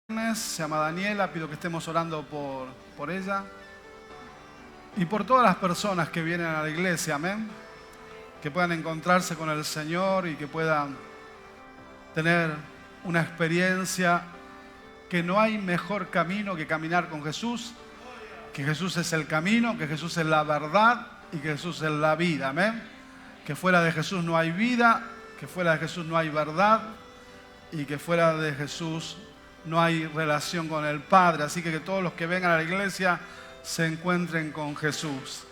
Se llama Daniela, pido que estemos orando por ella y por todas las personas que vienen a la iglesia, amén, que puedan encontrarse con el Señor y que puedan tener una experiencia que no hay mejor camino que caminar con Jesús, que Jesús es el camino, que Jesús es la verdad y que Jesús es la vida, amén, que fuera de Jesús no hay vida, que fuera de Jesús no hay verdad y que fuera de Jesús no hay relación con el Padre. Así que todos los que vengan a la iglesia se encuentren con Jesús.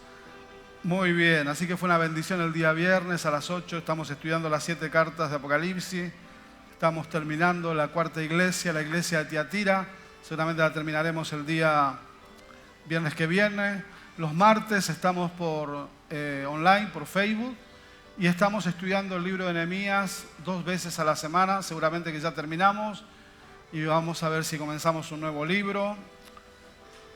Muy bien, así que fue una bendición el día viernes a las 8. Estamos estudiando las 7 cartas de Apocalipsis. Estamos terminando la cuarta iglesia, la iglesia de Tiatira. Seguramente la terminaremos el día viernes que viene. Los martes estamos por online, por Facebook. Y estamos estudiando el libro de Nehemías 2 veces a la semana. Seguramente que ya terminamos. Y vamos a ver si comenzamos un nuevo libro.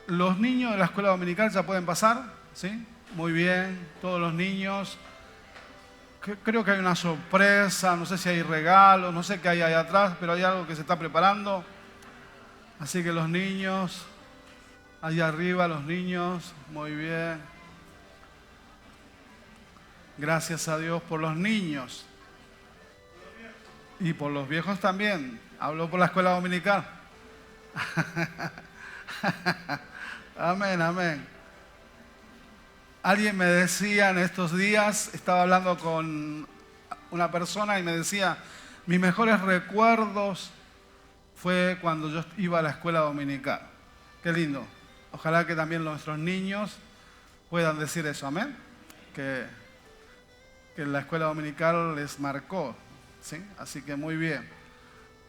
Los niños de la escuela dominical ya pueden pasar, ¿sí? Muy bien, todos los niños. Creo que hay una sorpresa, no sé si hay regalos, no sé qué hay ahí atrás, pero hay algo que se está preparando. Así que los niños, allá arriba los niños, muy bien. Gracias a Dios por los niños. Y por los viejos también. Hablo por la escuela dominical. Amén, amén. Alguien me decía en estos días, estaba hablando con una persona y me decía, mis mejores recuerdos fue cuando yo iba a la escuela dominical. Qué lindo. Ojalá que también nuestros niños puedan decir eso, amén. Que la escuela dominical les marcó, ¿sí? Así que muy bien.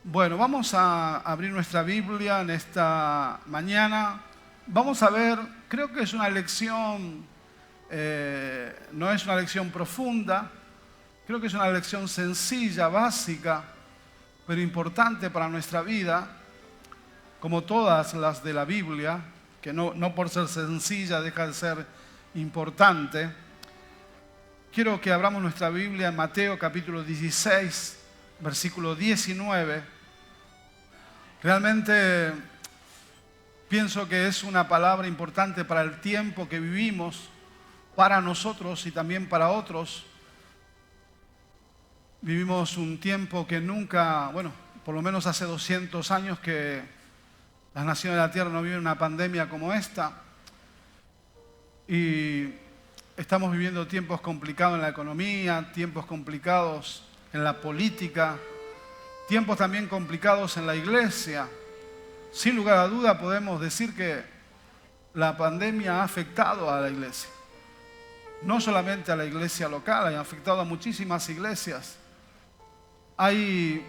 Bueno, vamos a abrir nuestra Biblia en esta mañana. Vamos a ver, creo que es una lección, no es una lección profunda, creo que es una lección sencilla, básica, pero importante para nuestra vida, como todas las de la Biblia, que no por ser sencilla deja de ser importante. Quiero que abramos nuestra Biblia en Mateo capítulo 16, versículo 19. Realmente pienso que es una palabra importante para el tiempo que vivimos, para nosotros y también para otros. Vivimos un tiempo que nunca, bueno, por lo menos hace 200 años que las naciones de la tierra no viven una pandemia como esta. Y estamos viviendo tiempos complicados en la economía, tiempos complicados en la política, tiempos también complicados en la iglesia. Sin lugar a duda podemos decir que la pandemia ha afectado a la iglesia. No solamente a la iglesia local, ha afectado a muchísimas iglesias. Hay,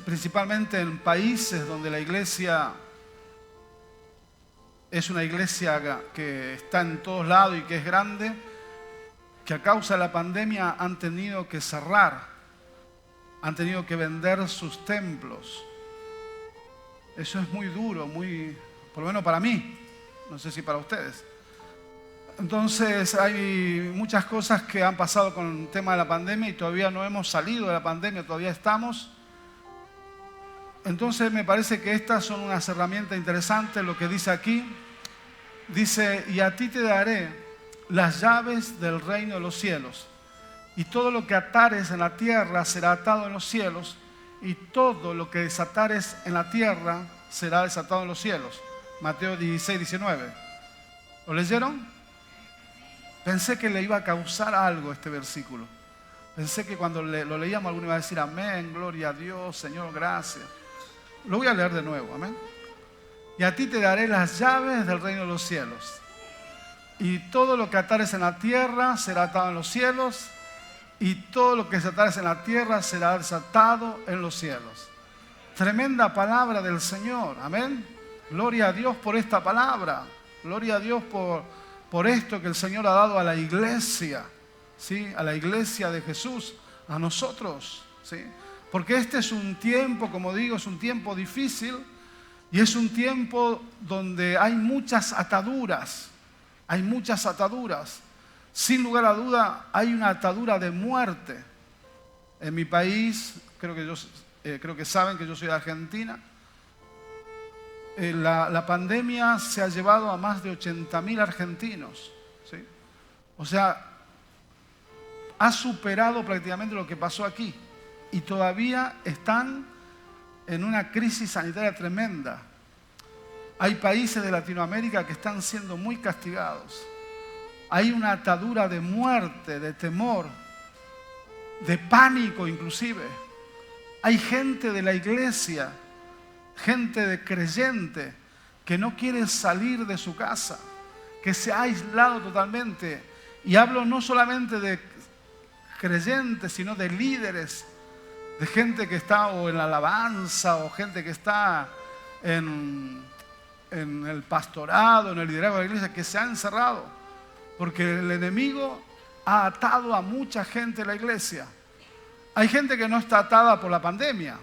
principalmente en países donde la iglesia es una iglesia que está en todos lados y que es grande, que a causa de la pandemia han tenido que cerrar, han tenido que vender sus templos. Eso es muy duro, por lo menos para mí, no sé si para ustedes. Entonces hay muchas cosas que han pasado con el tema de la pandemia y todavía no hemos salido de la pandemia, todavía estamos. Entonces me parece que estas son unas herramientas interesantes. Lo que dice aquí, dice, y a ti te daré las llaves del reino de los cielos. Y todo lo que atares en la tierra será atado en los cielos, y todo lo que desatares en la tierra será desatado en los cielos. Mateo 16, 19. ¿Lo leyeron? Pensé que le iba a causar algo este versículo. Pensé que cuando lo leíamos alguno iba a decir amén, gloria a Dios, Señor, gracias. Lo voy a leer de nuevo, amén. Y a ti te daré las llaves del reino de los cielos. Y todo lo que atares en la tierra será atado en los cielos, y todo lo que desatares en la tierra será desatado en los cielos. Tremenda palabra del Señor, amén. Gloria a Dios por esta palabra. Gloria a Dios por esto que el Señor ha dado a la iglesia, ¿sí? A la iglesia de Jesús, a nosotros, ¿sí? Porque este es un tiempo, como digo, es un tiempo difícil y es un tiempo donde hay muchas ataduras. Hay muchas ataduras. Sin lugar a duda, hay una atadura de muerte. En mi país, creo que creo que saben que yo soy de Argentina. La pandemia se ha llevado a más de 80.000 argentinos, ¿sí? O sea, ha superado prácticamente lo que pasó aquí y todavía están en una crisis sanitaria tremenda. Hay países de Latinoamérica que están siendo muy castigados. Hay una atadura de muerte, de temor, de pánico inclusive. Hay gente de la iglesia, gente de creyente, que no quiere salir de su casa, que se ha aislado totalmente. Y hablo no solamente de creyentes, sino de líderes, de gente que está o en la alabanza, o gente que está en el pastorado, en el liderazgo de la iglesia, que se ha encerrado, porque el enemigo ha atado a mucha gente en la iglesia. Hay gente que no está atada por la pandemia,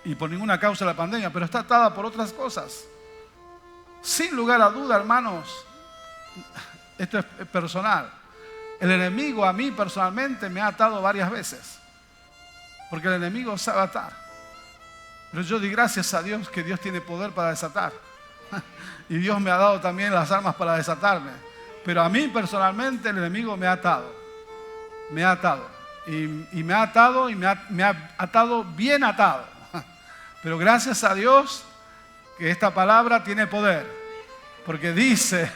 y por ninguna causa de la pandemia, pero está atada por otras cosas. Sin lugar a duda, hermanos, esto es personal. El enemigo a mí personalmente me ha atado varias veces, porque el enemigo sabe atar. Pero yo di gracias a Dios que Dios tiene poder para desatar. Y Dios me ha dado también las armas para desatarme. Pero a mí personalmente el enemigo me ha atado. Me ha atado. Y me ha atado y me ha atado bien atado. Pero gracias a Dios que esta palabra tiene poder. Porque dice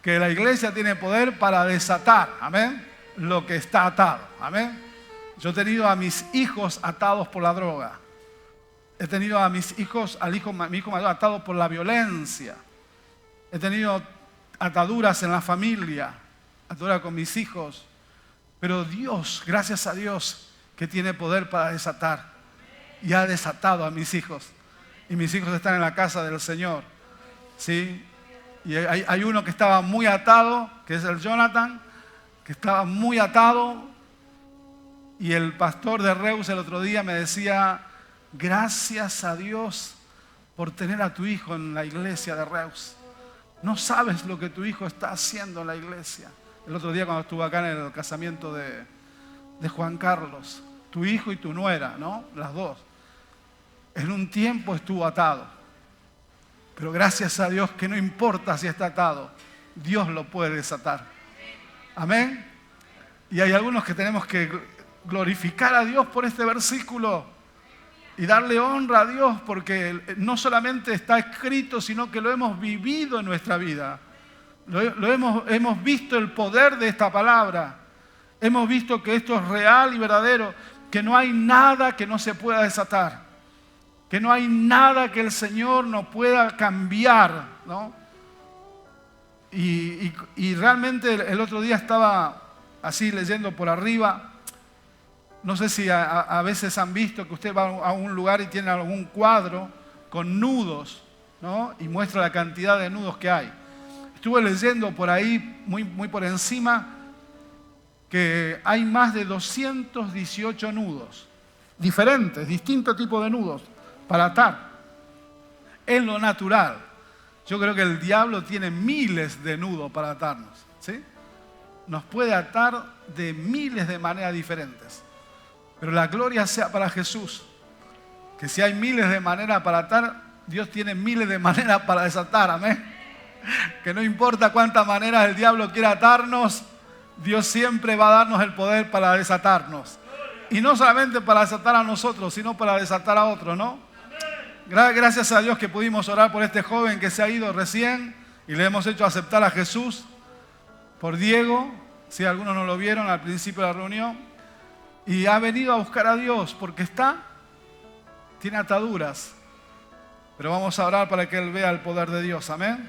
que la iglesia tiene poder para desatar. Amén. Lo que está atado. Amén. Yo he tenido a mis hijos atados por la droga. He tenido a mis hijos, mi hijo mayor atado por la violencia. He tenido ataduras en la familia, ataduras con mis hijos. Pero Dios, gracias a Dios, que tiene poder para desatar. Y ha desatado a mis hijos. Y mis hijos están en la casa del Señor. ¿Sí? Y hay uno que estaba muy atado, que es el Jonathan, que estaba muy atado. Y el pastor de Reus el otro día me decía: gracias a Dios por tener a tu hijo en la iglesia de Reus. No sabes lo que tu hijo está haciendo en la iglesia. El otro día cuando estuve acá en el casamiento de Juan Carlos, tu hijo y tu nuera, ¿no? Las dos. En un tiempo estuvo atado. Pero gracias a Dios que no importa si está atado, Dios lo puede desatar. Amén. Y hay algunos que tenemos que glorificar a Dios por este versículo y darle honra a Dios, porque no solamente está escrito, sino que lo hemos vivido en nuestra vida. Hemos visto el poder de esta palabra. Hemos visto que esto es real y verdadero, que no hay nada que no se pueda desatar, que no hay nada que el Señor no pueda cambiar, ¿no? Y realmente el otro día estaba así leyendo por arriba. No sé si a veces han visto que usted va a un lugar y tiene algún cuadro con nudos, ¿no? Y muestra la cantidad de nudos que hay. Estuve leyendo por ahí, muy por encima, que hay más de 218 nudos, diferentes, distintos tipos de nudos para atar. En lo natural, yo creo que el diablo tiene miles de nudos para atarnos, ¿sí? Nos puede atar de miles de maneras diferentes. Pero la gloria sea para Jesús, que si hay miles de maneras para atar, Dios tiene miles de maneras para desatar, amén. Que no importa cuántas maneras el diablo quiera atarnos, Dios siempre va a darnos el poder para desatarnos. Y no solamente para desatar a nosotros, sino para desatar a otros, ¿no? Gracias a Dios que pudimos orar por este joven que se ha ido recién y le hemos hecho aceptar a Jesús, por Diego, si algunos no lo vieron al principio de la reunión, y ha venido a buscar a Dios porque tiene ataduras, pero vamos a orar para que él vea el poder de Dios, amén.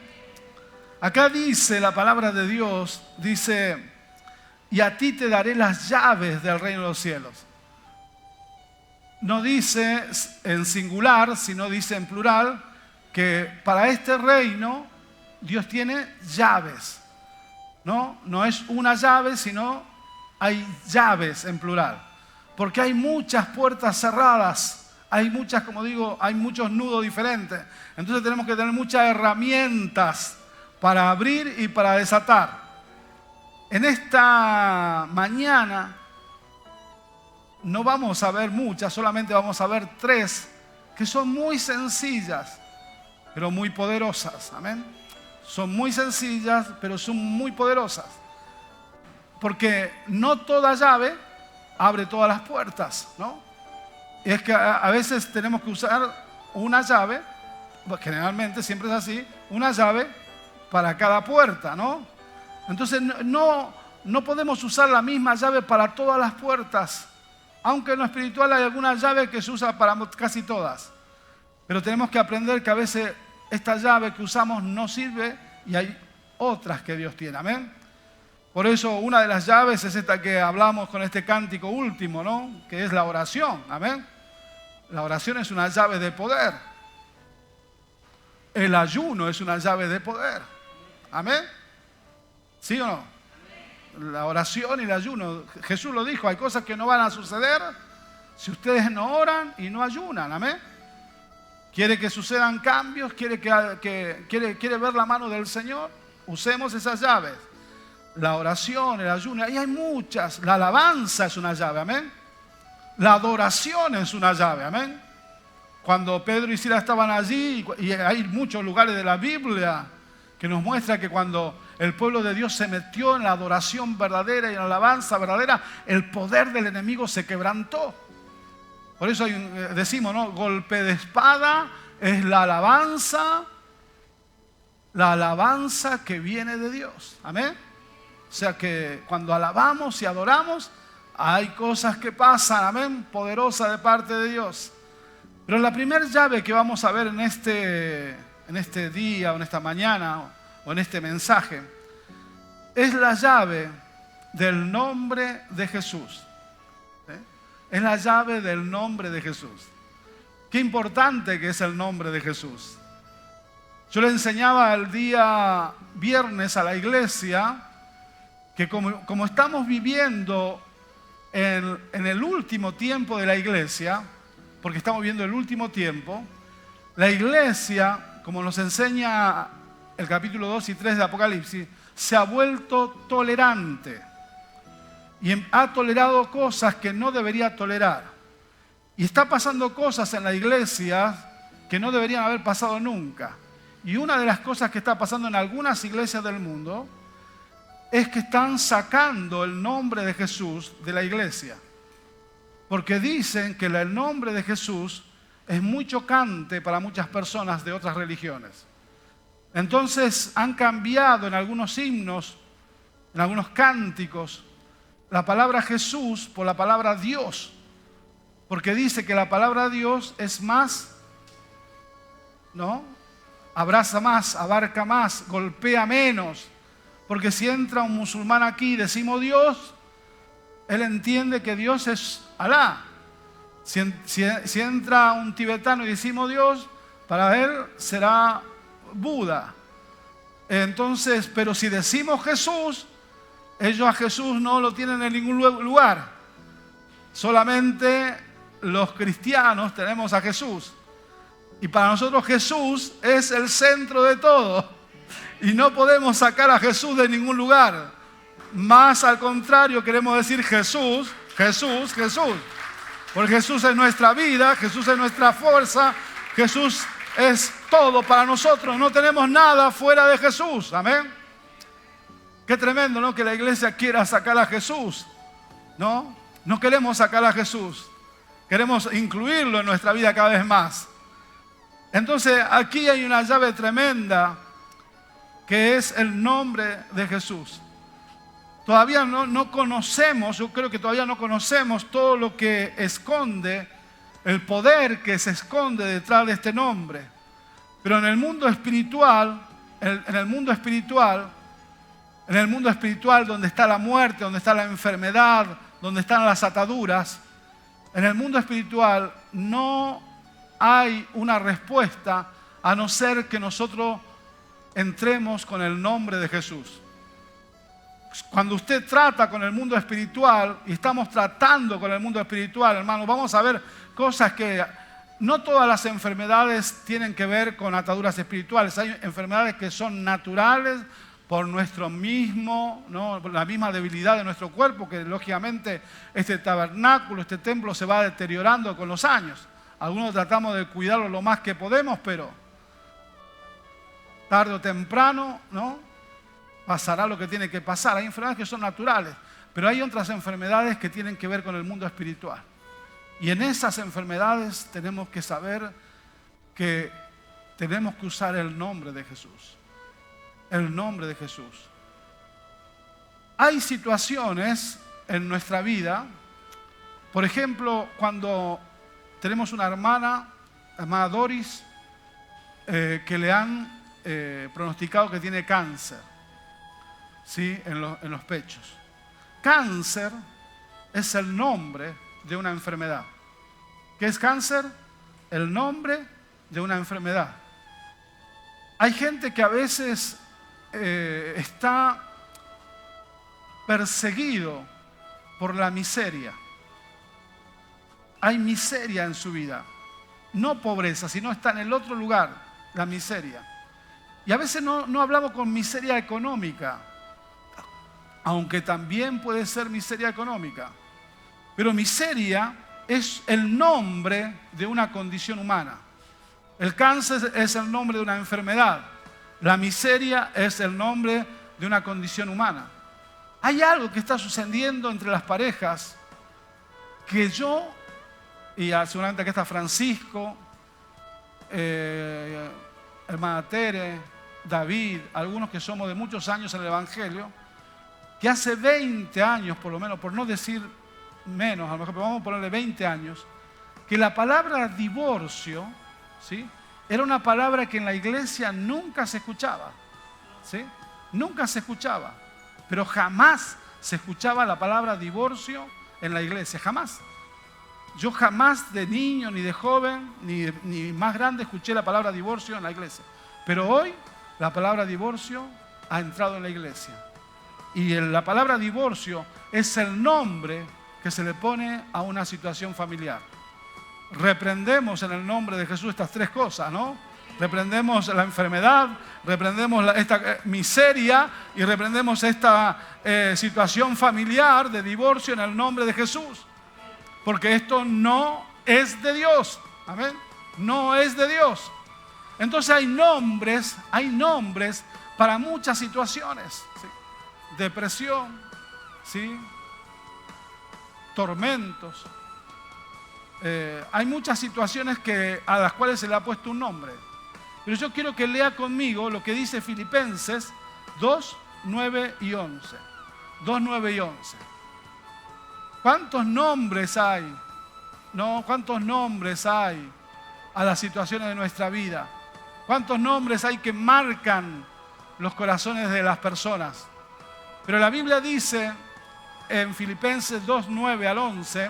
Acá dice la palabra de Dios, dice: y a ti te daré las llaves del reino de los cielos. No dice en singular, sino dice en plural, que para este reino Dios tiene llaves. No es una llave, sino hay llaves en plural. Porque hay muchas puertas cerradas, hay muchas, como digo, hay muchos nudos diferentes. Entonces tenemos que tener muchas herramientas para abrir y para desatar. En esta mañana no vamos a ver muchas, solamente vamos a ver 3 que son muy sencillas, pero muy poderosas. Amén. Son muy sencillas, pero son muy poderosas. Porque no toda llave abre todas las puertas, ¿no? Y es que a veces tenemos que usar una llave, generalmente siempre es así, una llave para cada puerta, ¿no? Entonces no podemos usar la misma llave para todas las puertas. Aunque en lo espiritual hay alguna llave que se usa para casi todas. Pero tenemos que aprender que a veces esta llave que usamos no sirve y hay otras que Dios tiene. Amén. Por eso una de las llaves es esta que hablamos con este cántico último, ¿no? Que es la oración. Amén. La oración es una llave de poder. El ayuno es una llave de poder. Amén. ¿Sí o no? La oración y el ayuno. Jesús lo dijo, hay cosas que no van a suceder si ustedes no oran y no ayunan. Amén. Quiere que sucedan cambios, quiere ver la mano del Señor. Usemos esas llaves. La oración, el ayuno, ahí hay muchas. La alabanza es una llave, amén. La adoración es una llave, amén. Cuando Pedro y Silas estaban allí, y hay muchos lugares de la Biblia que nos muestra que cuando el pueblo de Dios se metió en la adoración verdadera y en la alabanza verdadera, el poder del enemigo se quebrantó. Por eso decimos, ¿no? Golpe de espada es la alabanza que viene de Dios. Amén. O sea que cuando alabamos y adoramos, hay cosas que pasan, amén, poderosa de parte de Dios. Pero la primera llave que vamos a ver en este día, o en esta mañana, o en este mensaje, es la llave del nombre de Jesús. Es la llave del nombre de Jesús. Qué importante que es el nombre de Jesús. Yo le enseñaba el día viernes a la iglesia que como estamos viviendo en el último tiempo de la iglesia, porque estamos viviendo el último tiempo, la iglesia, como nos enseña el capítulo 2 y 3 de Apocalipsis, se ha vuelto tolerante y ha tolerado cosas que no debería tolerar. Y está pasando cosas en la iglesia que no deberían haber pasado nunca. Y una de las cosas que está pasando en algunas iglesias del mundo es que están sacando el nombre de Jesús de la iglesia. Porque dicen que el nombre de Jesús es muy chocante para muchas personas de otras religiones. Entonces han cambiado en algunos himnos, en algunos cánticos, la palabra Jesús por la palabra Dios. Porque dice que la palabra Dios es más, ¿no? Abraza más, abarca más, golpea menos. Porque si entra un musulmán aquí y decimos Dios, él entiende que Dios es Alá. Si entra un tibetano y decimos Dios, para él será Buda. Entonces, pero si decimos Jesús, ellos a Jesús no lo tienen en ningún lugar. Solamente los cristianos tenemos a Jesús. Y para nosotros Jesús es el centro de todo. Y no podemos sacar a Jesús de ningún lugar. Más al contrario, queremos decir Jesús, Jesús, Jesús. Porque Jesús es nuestra vida, Jesús es nuestra fuerza, Jesús es todo para nosotros. No tenemos nada fuera de Jesús. Amén. Qué tremendo, ¿no? Que la iglesia quiera sacar a Jesús. ¿No? No queremos sacar a Jesús. Queremos incluirlo en nuestra vida cada vez más. Entonces, aquí hay una llave tremenda que es el nombre de Jesús. Todavía no conocemos, yo creo que todavía no conocemos todo lo que esconde, el poder que se esconde detrás de este nombre. Pero en el mundo espiritual, en el mundo espiritual donde está la muerte, donde está la enfermedad, donde están las ataduras, en el mundo espiritual no hay una respuesta a no ser que nosotros entremos con el nombre de Jesús. Cuando usted trata con el mundo espiritual, y estamos tratando con el mundo espiritual, hermanos, vamos a ver cosas que no todas las enfermedades tienen que ver con ataduras espirituales. Hay enfermedades que son naturales por nuestro mismo, ¿no? Por la misma debilidad de nuestro cuerpo, que lógicamente este tabernáculo, este templo se va deteriorando con los años. Algunos tratamos de cuidarlo lo más que podemos, pero tarde o temprano, ¿no? Pasará lo que tiene que pasar. Hay enfermedades que son naturales, pero hay otras enfermedades que tienen que ver con el mundo espiritual. Y en esas enfermedades tenemos que saber que tenemos que usar el nombre de Jesús. El nombre de Jesús. Hay situaciones en nuestra vida, por ejemplo, cuando tenemos una hermana, la hermana Doris, que le han pronosticado que tiene cáncer, ¿sí? en los pechos. Cáncer es el nombre de una enfermedad. ¿Qué es cáncer? El nombre de una enfermedad. Hay gente que a veces está perseguido por la miseria. Hay miseria en su vida. No pobreza, sino está en el otro lugar, la miseria. Y a veces no hablamos con miseria económica, aunque también puede ser miseria económica. Pero miseria es el nombre de una condición humana. El cáncer es el nombre de una enfermedad. La miseria es el nombre de una condición humana. Hay algo que está sucediendo entre las parejas que yo, y seguramente aquí está Francisco, hermana Tere, David, algunos que somos de muchos años en el Evangelio, que hace 20 años, por lo menos, por no decir menos, a lo mejor, pero vamos a ponerle 20 años, que la palabra divorcio, ¿sí?, era una palabra que en la iglesia nunca se escuchaba, ¿sí? Nunca se escuchaba, pero jamás se escuchaba la palabra divorcio en la iglesia, jamás. Yo jamás de niño, ni de joven, ni más grande escuché la palabra divorcio en la iglesia. Pero hoy la palabra divorcio ha entrado en la iglesia. Y la palabra divorcio es el nombre que se le pone a una situación familiar. Reprendemos en el nombre de Jesús estas tres cosas, ¿no? Reprendemos la enfermedad, reprendemos esta miseria y reprendemos esta situación familiar de divorcio en el nombre de Jesús. Porque esto no es de Dios. Amén. No es de Dios. Entonces hay nombres para muchas situaciones. ¿Sí? Depresión, ¿sí? Tormentos. Hay muchas situaciones a las cuales se le ha puesto un nombre. Pero yo quiero que lea conmigo lo que dice Filipenses 2, 9 y 11. 2, 9 y 11. ¿Cuántos nombres hay? ¿No? ¿Cuántos nombres hay a las situaciones de nuestra vida? ¿Cuántos nombres hay que marcan los corazones de las personas? Pero la Biblia dice en Filipenses 2, 9 al 11,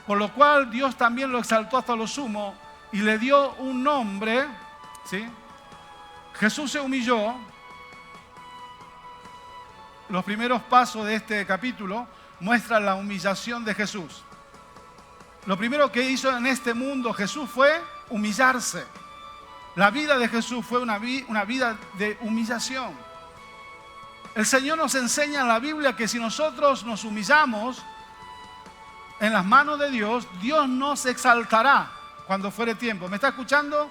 por lo cual Dios también lo exaltó hasta lo sumo y le dio un nombre, ¿sí? Jesús se humilló. Los primeros pasos de este capítulo muestran la humillación de Jesús. Lo primero que hizo en este mundo Jesús fue humillarse. La vida de Jesús fue una vida de humillación. El Señor nos enseña en la Biblia que si nosotros nos humillamos en las manos de Dios, Dios nos exaltará cuando fuere tiempo. ¿Me está escuchando?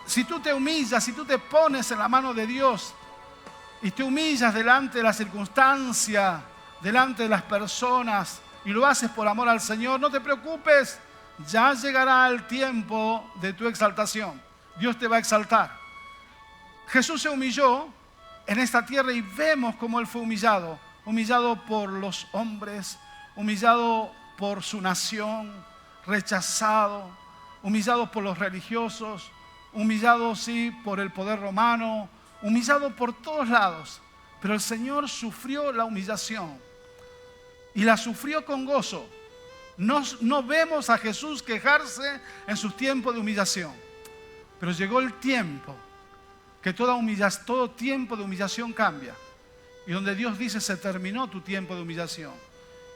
Si tú te humillas, si tú te pones en la mano de Dios y te humillas delante de la circunstancia, delante de las personas y lo haces por amor al Señor, no te preocupes, ya llegará el tiempo de tu exaltación. Dios te va a exaltar. Jesús se humilló en esta tierra y vemos cómo Él fue humillado. Humillado por los hombres, humillado por su nación, rechazado, humillado por los religiosos, humillado, sí, por el poder romano, humillado por todos lados. Pero el Señor sufrió la humillación y la sufrió con gozo. No vemos a Jesús quejarse en sus tiempos de humillación. Pero llegó el tiempo que todo tiempo de humillación cambia. Y donde Dios dice, se terminó tu tiempo de humillación.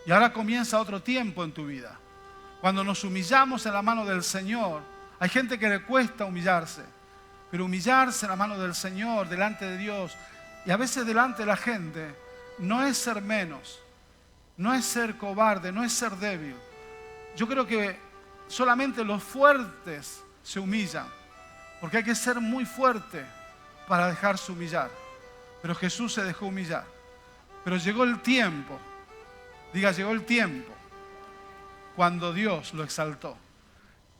Y ahora comienza otro tiempo en tu vida. Cuando nos humillamos en la mano del Señor, hay gente que le cuesta humillarse. Pero humillarse en la mano del Señor, delante de Dios, Y a veces delante de la gente no es ser menos, no es ser cobarde, no es ser débil. Yo creo que solamente los fuertes se humillan, porque hay que ser muy fuerte para dejarse humillar. Pero Jesús se dejó humillar. Pero llegó el tiempo, diga, llegó el tiempo, cuando Dios lo exaltó.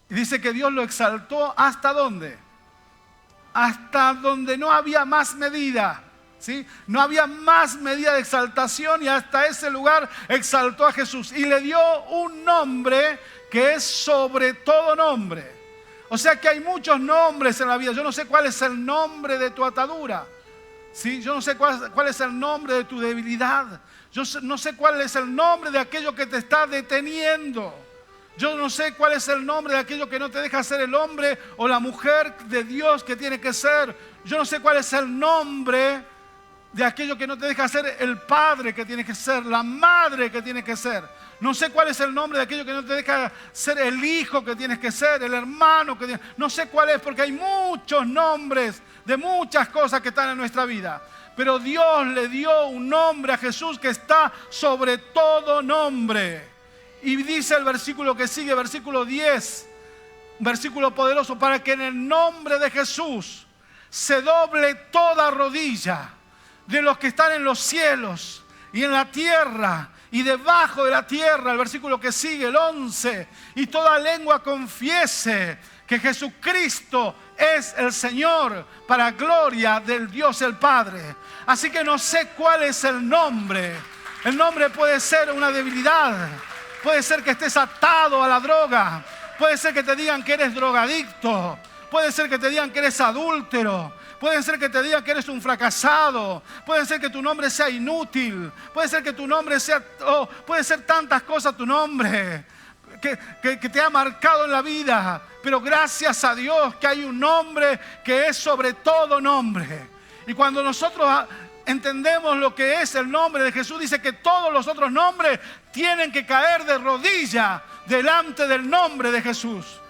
Y dice que Dios lo exaltó ¿hasta dónde? Hasta donde no había más medida, ¿sí? No había más medida de exaltación, y hasta ese lugar exaltó a Jesús. Y le dio un nombre que es sobre todo nombre. O sea que hay muchos nombres en la vida. Yo no sé cuál es el nombre de tu atadura, ¿sí? Yo no sé cuál es el nombre de tu debilidad. Yo no sé cuál es el nombre de aquello que te está deteniendo. Yo no sé cuál es el nombre de aquello que no te deja ser el hombre o la mujer de Dios que tiene que ser. Yo no sé cuál es el nombre de aquello que no te deja ser el padre que tiene que ser, la madre que tiene que ser. No sé cuál es el nombre de aquello que no te deja ser el hijo que tienes que ser, el hermano que tienes. No sé cuál es, porque hay muchos nombres de muchas cosas que están en nuestra vida. Pero Dios le dio un nombre a Jesús que está sobre todo nombre. Y dice el versículo que sigue, versículo 10, versículo poderoso: para que en el nombre de Jesús se doble toda rodilla de los que están en los cielos y en la tierra y debajo de la tierra. El versículo que sigue, el 11, y toda lengua confiese que Jesucristo es el Señor, para gloria del Dios el Padre. Así que no sé cuál es el nombre. El nombre puede ser una debilidad, puede ser que estés atado a la droga, puede ser que te digan que eres drogadicto, puede ser que te digan que eres adúltero, puede ser que te digan que eres un fracasado, puede ser que tu nombre sea inútil, puede ser que tu nombre sea, puede ser tantas cosas tu nombre que te ha marcado en la vida. Pero gracias a Dios que hay un nombre que es sobre todo nombre. Y cuando nosotros entendemos lo que es el nombre de Jesús, dice que todos los otros nombres tienen que caer de rodilla delante del nombre de Jesús.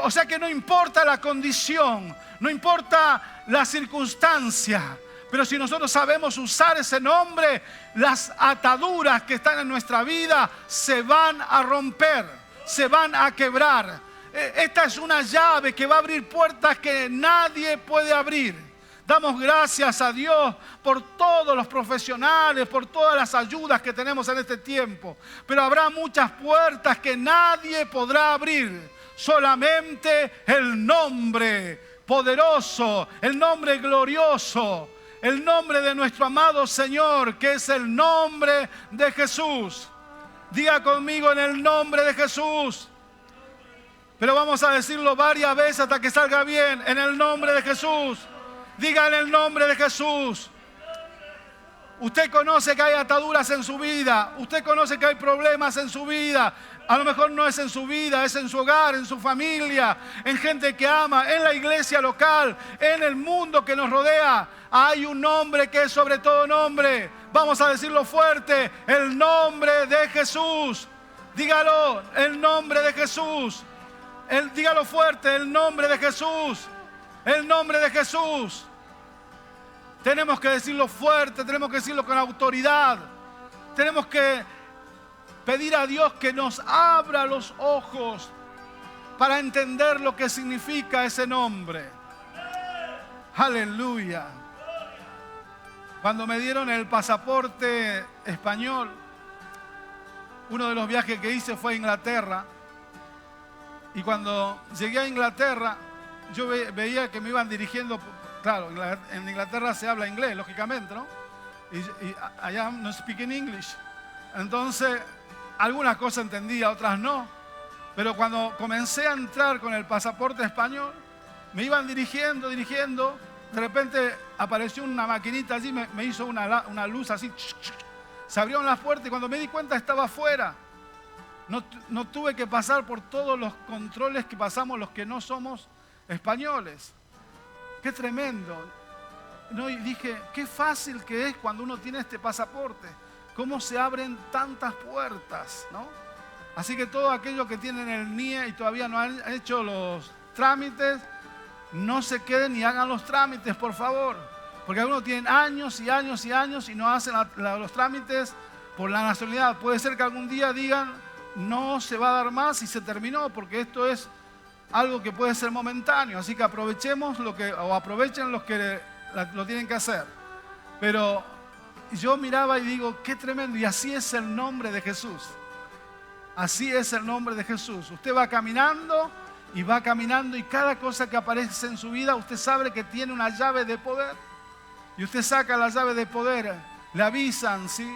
O sea que no importa la condición, no importa la circunstancia, pero si nosotros sabemos usar ese nombre, las ataduras que están en nuestra vida se van a romper, se van a quebrar. Esta es una llave que va a abrir puertas que nadie puede abrir. Damos gracias a Dios por todos los profesionales, por todas las ayudas que tenemos en este tiempo. Pero habrá muchas puertas que nadie podrá abrir. Solamente el nombre poderoso, el nombre glorioso, el nombre de nuestro amado Señor, que es el nombre de Jesús. Diga conmigo: en el nombre de Jesús. Pero vamos a decirlo varias veces hasta que salga bien. En el nombre de Jesús. Diga: en el nombre de Jesús. Usted conoce que hay ataduras en su vida. Usted conoce que hay problemas en su vida. A lo mejor no es en su vida, es en su hogar, en su familia, en gente que ama, en la iglesia local, en el mundo que nos rodea. Hay un nombre que es sobre todo nombre. Vamos a decirlo fuerte: el nombre de Jesús. Dígalo: el nombre de Jesús. Dígalo fuerte: el nombre de Jesús. El nombre de Jesús. Tenemos que decirlo fuerte, tenemos que decirlo con autoridad. Tenemos que pedir a Dios que nos abra los ojos para entender lo que significa ese nombre. Aleluya. Cuando me dieron el pasaporte español, uno de los viajes que hice fue a Inglaterra. Y cuando llegué a Inglaterra, yo veía que me iban dirigiendo. Claro, en Inglaterra se habla inglés, lógicamente, ¿no? Y allá no speaking English. Entonces, algunas cosas entendía, otras no. Pero cuando comencé a entrar con el pasaporte español, me iban dirigiendo. De repente apareció una maquinita allí, me hizo una luz así. Se abrieron las puertas y cuando me di cuenta estaba afuera. No tuve que pasar por todos los controles que pasamos los que no somos españoles. ¡Qué tremendo! No, y dije, qué fácil que es cuando uno tiene este pasaporte. Cómo se abren tantas puertas, ¿no? Así que todos aquellos que tienen el NIE y todavía no han hecho los trámites, no se queden y hagan los trámites, por favor. Porque algunos tienen años y años y años y no hacen los trámites por la nacionalidad. Puede ser que algún día digan, no se va a dar más y se terminó, porque esto es algo que puede ser momentáneo. Así que aprovechemos aprovechen los que lo tienen que hacer. Pero yo miraba y digo, qué tremendo. Y así es el nombre de Jesús. Así es el nombre de Jesús. Usted va caminando y cada cosa que aparece en su vida, usted sabe que tiene una llave de poder. Y usted saca la llave de poder, le avisan, ¿sí?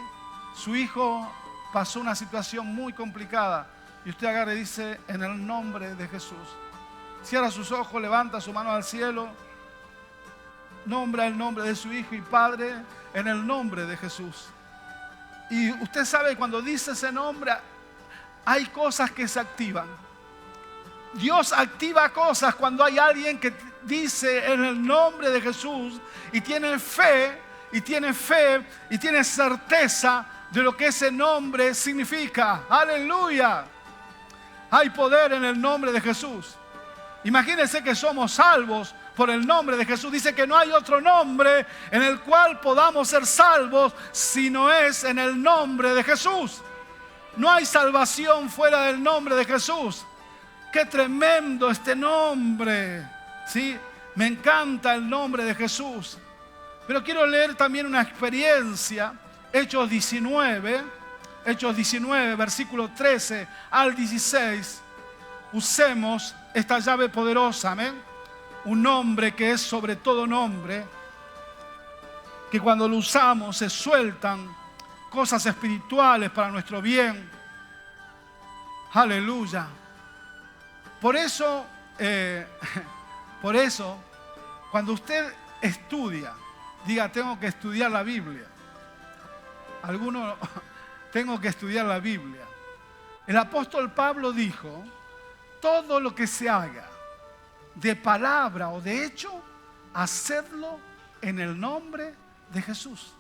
Su hijo pasó una situación muy complicada. Y usted agarra y dice, en el nombre de Jesús. Cierra sus ojos, levanta su mano al cielo. Nombra el nombre de su hijo y padre en el nombre de Jesús. Y usted sabe, cuando dice ese nombre, hay cosas que se activan. Dios activa cosas cuando hay alguien que dice en el nombre de Jesús y tiene fe y tiene certeza de lo que ese nombre significa. ¡Aleluya! Hay poder en el nombre de Jesús. Imagínense que somos salvos por el nombre de Jesús. Dice que no hay otro nombre en el cual podamos ser salvos si no es en el nombre de Jesús. No hay salvación fuera del nombre de Jesús. ¡Qué tremendo este nombre! ¿Sí? Me encanta el nombre de Jesús. Pero quiero leer también una experiencia. Hechos 19, versículo 13 al 16. Usemos esta llave poderosa, amén. Un nombre que es sobre todo nombre, que cuando lo usamos se sueltan cosas espirituales para nuestro bien. Aleluya. Por eso, cuando usted estudia, diga, tengo que estudiar la Biblia. Algunos, tengo que estudiar la Biblia. El apóstol Pablo dijo, todo lo que se haga de palabra o de hecho, hacedlo en el nombre de Jesús.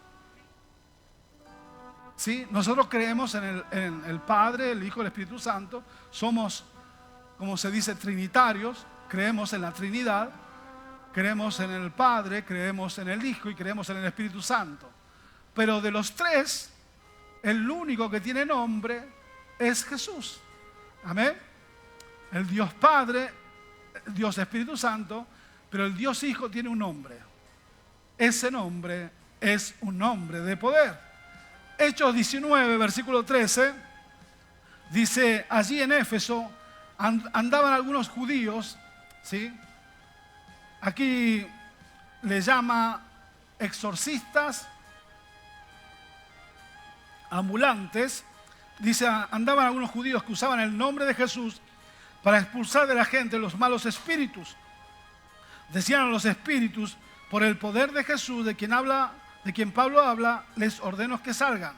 ¿Sí? Nosotros creemos en el Padre, el Hijo y el Espíritu Santo. Somos, como se dice, trinitarios. Creemos en la Trinidad. Creemos en el Padre, creemos en el Hijo y creemos en el Espíritu Santo. Pero de los tres, el único que tiene nombre es Jesús. Amén. El Dios Padre, el Dios Espíritu Santo, pero el Dios Hijo tiene un nombre. Ese nombre es un nombre de poder. Hechos 19, versículo 13, dice, allí en Éfeso andaban algunos judíos, ¿sí? Aquí le llama exorcistas ambulantes. Dice, andaban algunos judíos que usaban el nombre de Jesús para expulsar de la gente los malos espíritus. Decían a los espíritus, por el poder de Jesús, de quien Pablo habla, les ordeno que salgan.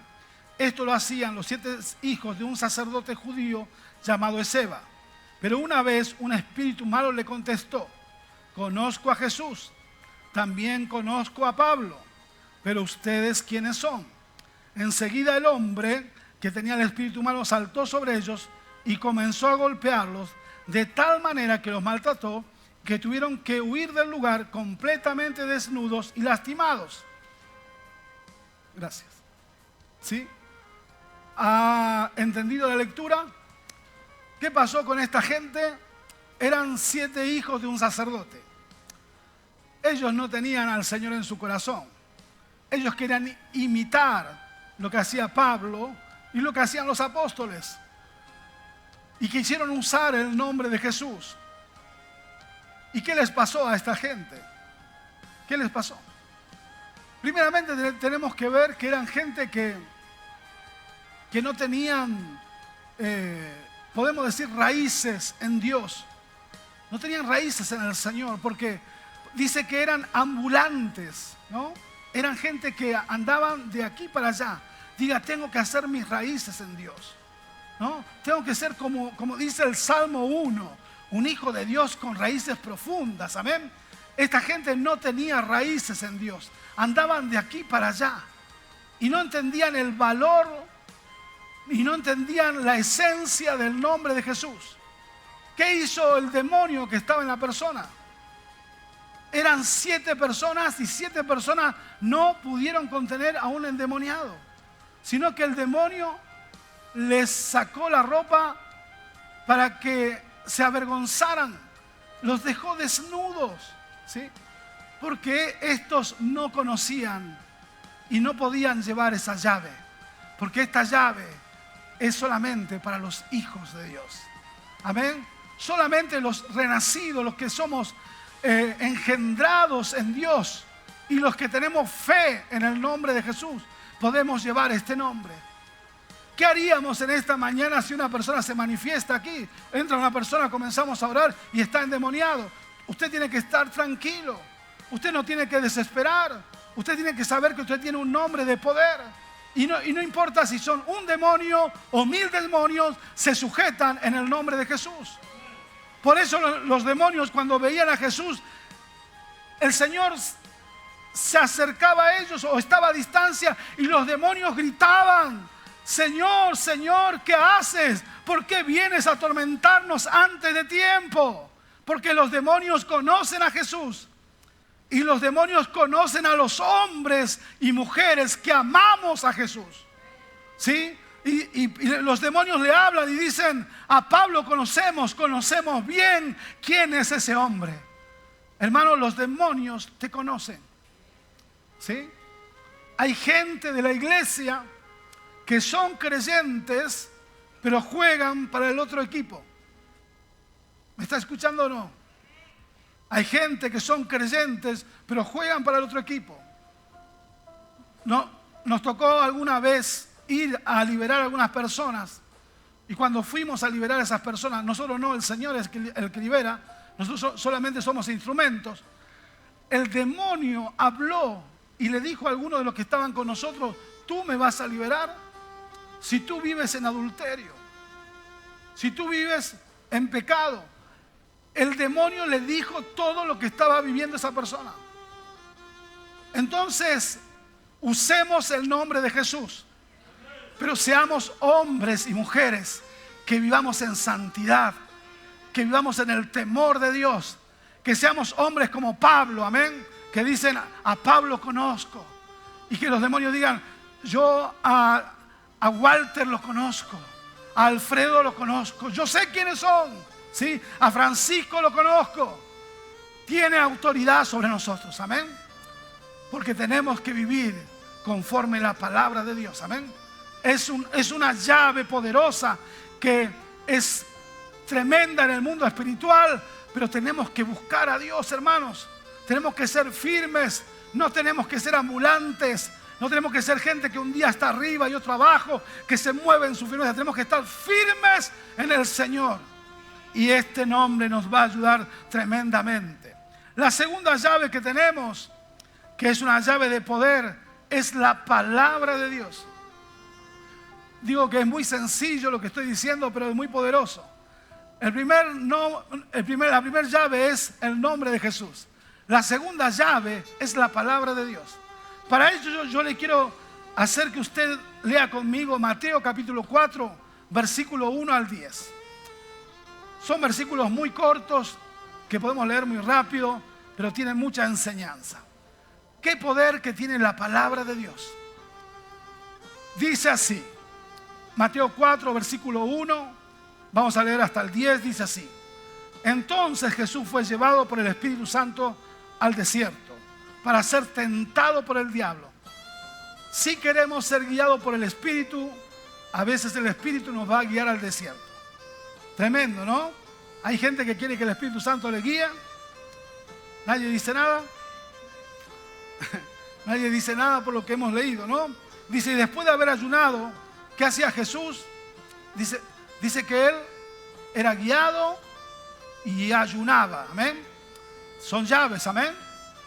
Esto lo hacían los 7 hijos de un sacerdote judío llamado Esceva. Pero una vez un espíritu malo le contestó, conozco a Jesús, también conozco a Pablo, pero ustedes ¿quiénes son? Enseguida el hombre que tenía el espíritu malo saltó sobre ellos y comenzó a golpearlos de tal manera que los maltrató, que tuvieron que huir del lugar completamente desnudos y lastimados. Gracias. ¿Sí? ¿Ha entendido la lectura? ¿Qué pasó con esta gente? Eran 7 hijos de un sacerdote. Ellos no tenían al Señor en su corazón. Ellos querían imitar lo que hacía Pablo y lo que hacían los apóstoles. Y quisieron usar el nombre de Jesús. ¿Y qué les pasó a esta gente? ¿Qué les pasó? Primeramente tenemos que ver que eran gente que no tenían, podemos decir, raíces en Dios. No tenían raíces en el Señor, porque dice que eran ambulantes, ¿no? Eran gente que andaban de aquí para allá. Diga, tengo que hacer mis raíces en Dios, ¿no? Tengo que ser como dice el Salmo 1, un hijo de Dios con raíces profundas, amén. Esta gente no tenía raíces en Dios, andaban de aquí para allá y no entendían el valor y no entendían la esencia del nombre de Jesús. ¿Qué hizo el demonio que estaba en la persona? eran 7 personas y 7 personas no pudieron contener a un endemoniado, sino que el demonio les sacó la ropa para que se avergonzaran, los dejó desnudos, ¿sí? Porque estos no conocían y no podían llevar esa llave, porque esta llave es solamente para los hijos de Dios. Amén. Solamente los renacidos, los que somos engendrados en Dios y los que tenemos fe en el nombre de Jesús, podemos llevar este nombre. ¿Qué haríamos en esta mañana si una persona se manifiesta aquí? Entra una persona, comenzamos a orar y está endemoniado. Usted tiene que estar tranquilo. Usted no tiene que desesperar. Usted tiene que saber que usted tiene un nombre de poder. Y no importa si son un demonio o 1000 demonios, se sujetan en el nombre de Jesús. Por eso los demonios, cuando veían a Jesús, el Señor se acercaba a ellos o estaba a distancia y los demonios gritaban: Señor, Señor, ¿qué haces? ¿Por qué vienes a atormentarnos antes de tiempo? Porque los demonios conocen a Jesús y los demonios conocen a los hombres y mujeres que amamos a Jesús, ¿sí? Y los demonios le hablan y dicen: a Pablo conocemos bien quién es ese hombre. Hermano, los demonios te conocen, ¿sí? Hay gente de la iglesia que son creyentes, pero juegan para el otro equipo. ¿Me está escuchando o no? Hay gente que son creyentes, pero juegan para el otro equipo. No, nos tocó alguna vez ir a liberar a algunas personas. Y cuando fuimos a liberar a esas personas, nosotros no, el Señor es el que libera. Nosotros solamente somos instrumentos. El demonio habló y le dijo a algunos de los que estaban con nosotros: tú me vas a liberar si tú vives en adulterio, si tú vives en pecado. El demonio le dijo todo lo que estaba viviendo esa persona. Entonces, usemos el nombre de Jesús, pero seamos hombres y mujeres que vivamos en santidad, que vivamos en el temor de Dios, que seamos hombres como Pablo, amén, que dicen: a Pablo conozco, y que los demonios digan: yo a Walter lo conozco, a Alfredo lo conozco, yo sé quiénes son, ¿sí? A Francisco lo conozco. Tiene autoridad sobre nosotros, amén, porque tenemos que vivir conforme la palabra de Dios, amén. Es una llave poderosa que es tremenda en el mundo espiritual, pero tenemos que buscar a Dios, hermanos. Tenemos que ser firmes, no tenemos que ser ambulantes, no tenemos que ser gente que un día está arriba y otro abajo, que se mueve en su firmeza. Tenemos que estar firmes en el Señor. Y este nombre nos va a ayudar tremendamente. La segunda llave que tenemos, que es una llave de poder, es la palabra de Dios. Digo que es muy sencillo lo que estoy diciendo, pero es muy poderoso. La primera llave es el nombre de Jesús. La segunda llave es la palabra de Dios. Para ello yo le quiero hacer que usted lea conmigo Mateo capítulo 4, versículo 1 al 10. Son versículos muy cortos que podemos leer muy rápido, pero tienen mucha enseñanza. ¿Qué poder que tiene la palabra de Dios? Dice así, Mateo 4, versículo 1, vamos a leer hasta el 10, dice así: entonces Jesús fue llevado por el Espíritu Santo al desierto para ser tentado por el diablo. Si queremos ser guiados por el Espíritu, a veces el Espíritu nos va a guiar al desierto. Tremendo, ¿no? Hay gente que quiere que el Espíritu Santo le guíe. Nadie dice nada. Nadie dice nada por lo que hemos leído, ¿no? Dice: y después de haber ayunado, ¿qué hacía Jesús? Dice que Él era guiado y ayunaba, amén. Son llaves, amén.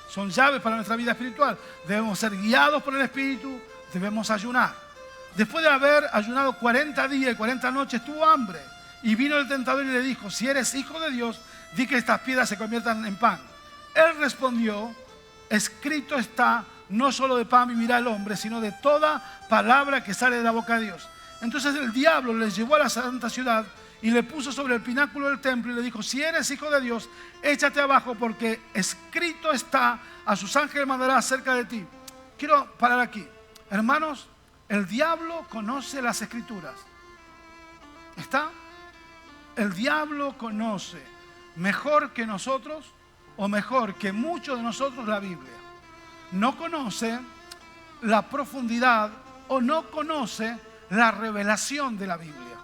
Son llaves para nuestra vida espiritual. Debemos ser guiados por el Espíritu, debemos ayunar. Después de haber ayunado 40 días y 40 noches, tuvo hambre. Y vino el tentador y le dijo: si eres hijo de Dios, di que estas piedras se conviertan en pan. Él respondió: escrito está, no solo de pan vivirá el hombre, sino de toda palabra que sale de la boca de Dios. Entonces el diablo les llevó a la santa ciudad y le puso sobre el pináculo del templo y le dijo: si eres hijo de Dios, échate abajo, porque escrito está, a sus ángeles mandará acerca de ti. Quiero parar aquí. Hermanos, el diablo conoce las escrituras. ¿Está? El diablo conoce mejor que nosotros, o mejor que muchos de nosotros, la Biblia. No conoce la profundidad o no conoce la revelación de la Biblia.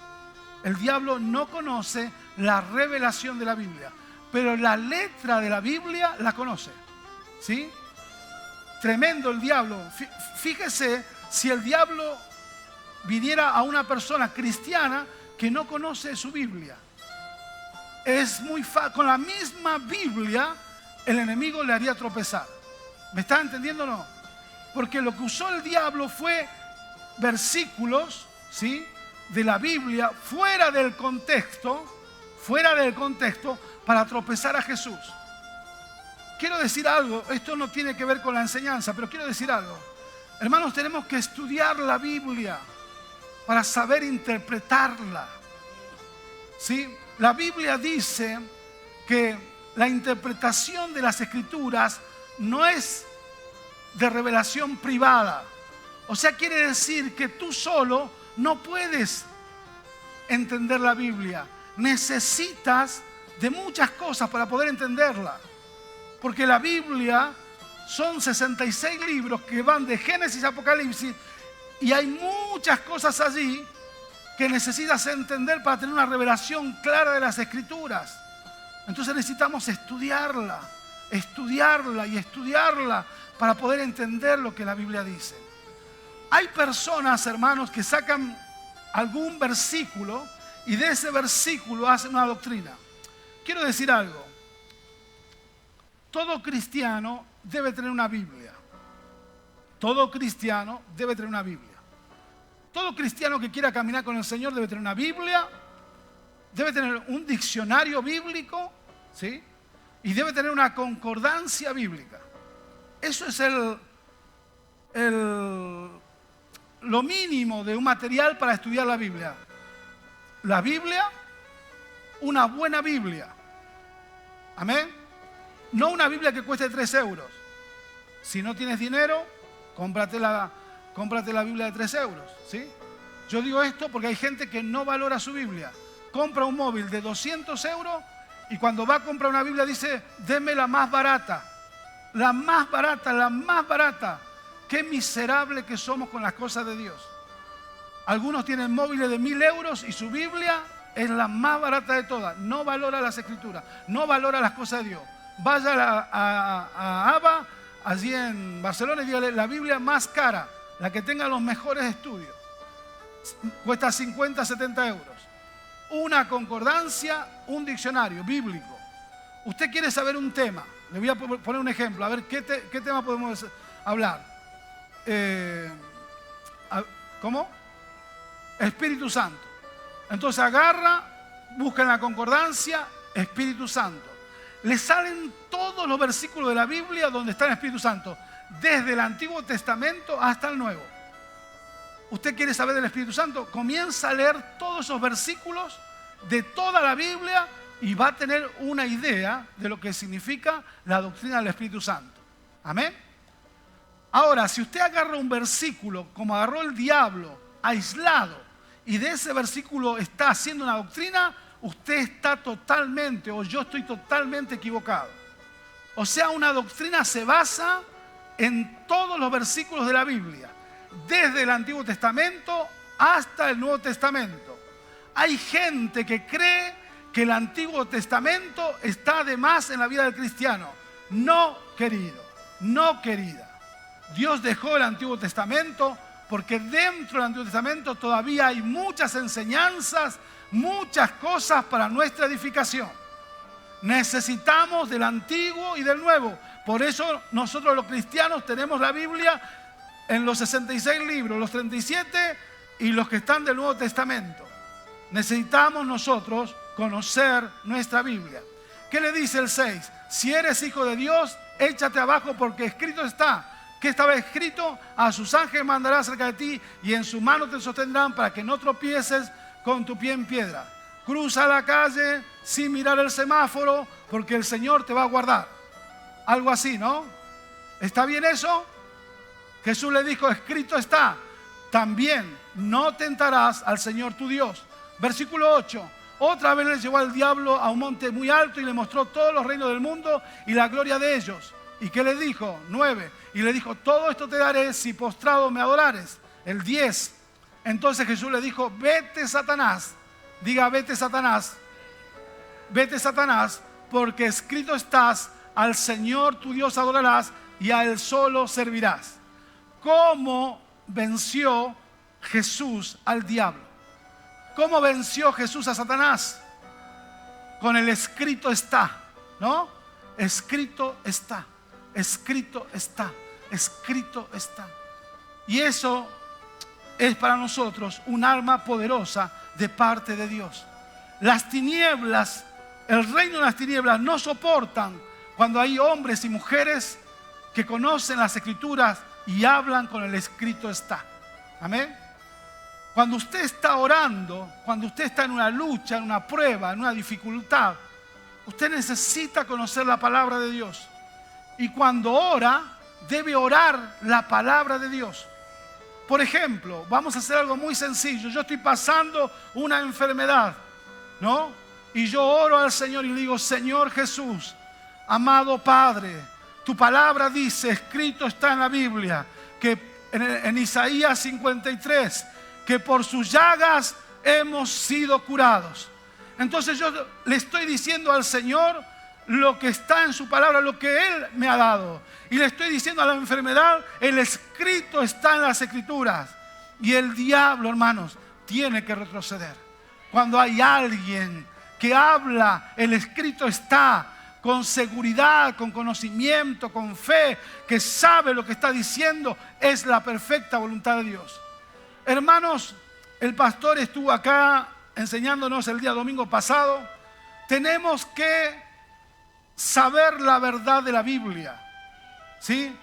El diablo no conoce la revelación de la Biblia, pero la letra de la Biblia la conoce. ¿Sí? Tremendo el diablo. Fíjese si el diablo viniera a una persona cristiana que no conoce su Biblia. Es muy fácil. Con la misma Biblia el enemigo le haría tropezar. ¿Me está entendiendo o no? Porque lo que usó el diablo fue versículos, ¿sí?, de la Biblia fuera del contexto, para tropezar a Jesús. Quiero decir algo, esto no tiene que ver con la enseñanza, pero quiero decir algo. Hermanos, tenemos que estudiar la Biblia para saber interpretarla. ¿Sí? La Biblia dice que la interpretación de las Escrituras no es de revelación privada. O sea, quiere decir que tú solo no puedes entender la Biblia. Necesitas de muchas cosas para poder entenderla. Porque la Biblia son 66 libros que van de Génesis a Apocalipsis, y hay muchas cosas allí que necesitas entender para tener una revelación clara de las Escrituras. Entonces necesitamos estudiarla para poder entender lo que la Biblia dice. Hay personas, hermanos, que sacan algún versículo y de ese versículo hacen una doctrina. Quiero decir algo. Todo cristiano debe tener una Biblia. Todo cristiano debe tener una Biblia. Todo cristiano que quiera caminar con el Señor debe tener una Biblia, debe tener un diccionario bíblico, ¿sí?, y debe tener una concordancia bíblica. Eso es lo mínimo de un material para estudiar la Biblia. La Biblia, una buena Biblia. Amén. No una Biblia que cueste 3 euros. Si no tienes dinero, cómprate la Biblia de 3 euros. ¿Sí? Yo digo esto porque hay gente que no valora su Biblia. Compra un móvil de 200 euros y cuando va a comprar una Biblia dice: deme la más barata. La más barata, la más barata. Qué miserable que somos con las cosas de Dios. Algunos tienen móviles de 1000 euros y su Biblia es la más barata de todas. No valora las Escrituras, no valora las cosas de Dios. Vaya a Aba, allí en Barcelona, y dígale: la Biblia más cara, la que tenga los mejores estudios, cuesta 50, 70 euros. Una concordancia, un diccionario bíblico. Usted quiere saber un tema. Le voy a poner un ejemplo, a ver qué tema podemos hablar. ¿Cómo? Espíritu Santo. Entonces agarra, busca en la concordancia Espíritu Santo. Le salen todos los versículos de la Biblia donde está el Espíritu Santo, desde el Antiguo Testamento hasta el Nuevo. ¿Usted quiere saber del Espíritu Santo? Comienza a leer todos esos versículos de toda la Biblia y va a tener una idea de lo que significa la doctrina del Espíritu Santo. ¿Amén? Ahora, si usted agarra un versículo como agarró el diablo, aislado, y de ese versículo está haciendo una doctrina, usted está totalmente, o yo estoy totalmente equivocado. O sea, una doctrina se basa en todos los versículos de la Biblia, desde el Antiguo Testamento hasta el Nuevo Testamento. Hay gente que cree que el Antiguo Testamento está de más en la vida del cristiano. No, querido, no, querida. Dios dejó el Antiguo Testamento porque dentro del Antiguo Testamento todavía hay muchas enseñanzas, muchas cosas para nuestra edificación. Necesitamos del Antiguo y del Nuevo. Por eso nosotros los cristianos tenemos la Biblia en los 66 libros, los 37 y los que están del Nuevo Testamento. Necesitamos nosotros conocer nuestra Biblia. ¿Qué le dice el 6? Si eres hijo de Dios, échate abajo porque escrito está. ¿Qué estaba escrito? A sus ángeles mandará cerca de ti y en su mano te sostendrán para que no tropieces con tu pie en piedra. cruza la calle sin mirar el semáforo porque el Señor te va a guardar. Algo así, ¿no? ¿Está bien eso? Jesús le dijo, escrito está, también no tentarás al Señor tu Dios. Versículo 8. Otra vez le llevó al diablo a un monte muy alto y le mostró todos los reinos del mundo y la gloria de ellos. ¿Y qué le dijo? 9. Y le dijo, todo esto te daré si postrado me adorares. El 10. Entonces Jesús le dijo, vete Satanás. Diga, vete Satanás. Vete Satanás, porque escrito estás, al Señor tu Dios adorarás y a Él solo servirás. ¿Cómo venció Jesús al diablo? ¿Cómo venció Jesús a Satanás? Con el escrito está, ¿no? Escrito está, escrito está, escrito está. Y eso es para nosotros un arma poderosa de parte de Dios. Las tinieblas, el reino de las tinieblas no soportan cuando hay hombres y mujeres que conocen las Escrituras y hablan con el escrito está. Amén. Cuando usted está orando, cuando usted está en una lucha, en una prueba, en una dificultad, usted necesita conocer la palabra de Dios. Y cuando ora, debe orar la palabra de Dios. Por ejemplo, vamos a hacer algo muy sencillo. Yo estoy pasando una enfermedad, ¿no? Y yo oro al Señor y le digo, Señor Jesús, amado Padre, tu palabra dice, escrito está en la Biblia, que en Isaías 53, que por sus llagas hemos sido curados. Entonces yo le estoy diciendo al Señor lo que está en su palabra, lo que Él me ha dado. Y le estoy diciendo a la enfermedad, el escrito está en las Escrituras. Y el diablo, hermanos, tiene que retroceder. Cuando hay alguien que habla, el escrito está, con seguridad, con conocimiento, con fe, que sabe lo que está diciendo, es la perfecta voluntad de Dios. Hermanos, el pastor estuvo acá enseñándonos el día domingo pasado. Tenemos que saber la verdad de la Biblia, ¿sí?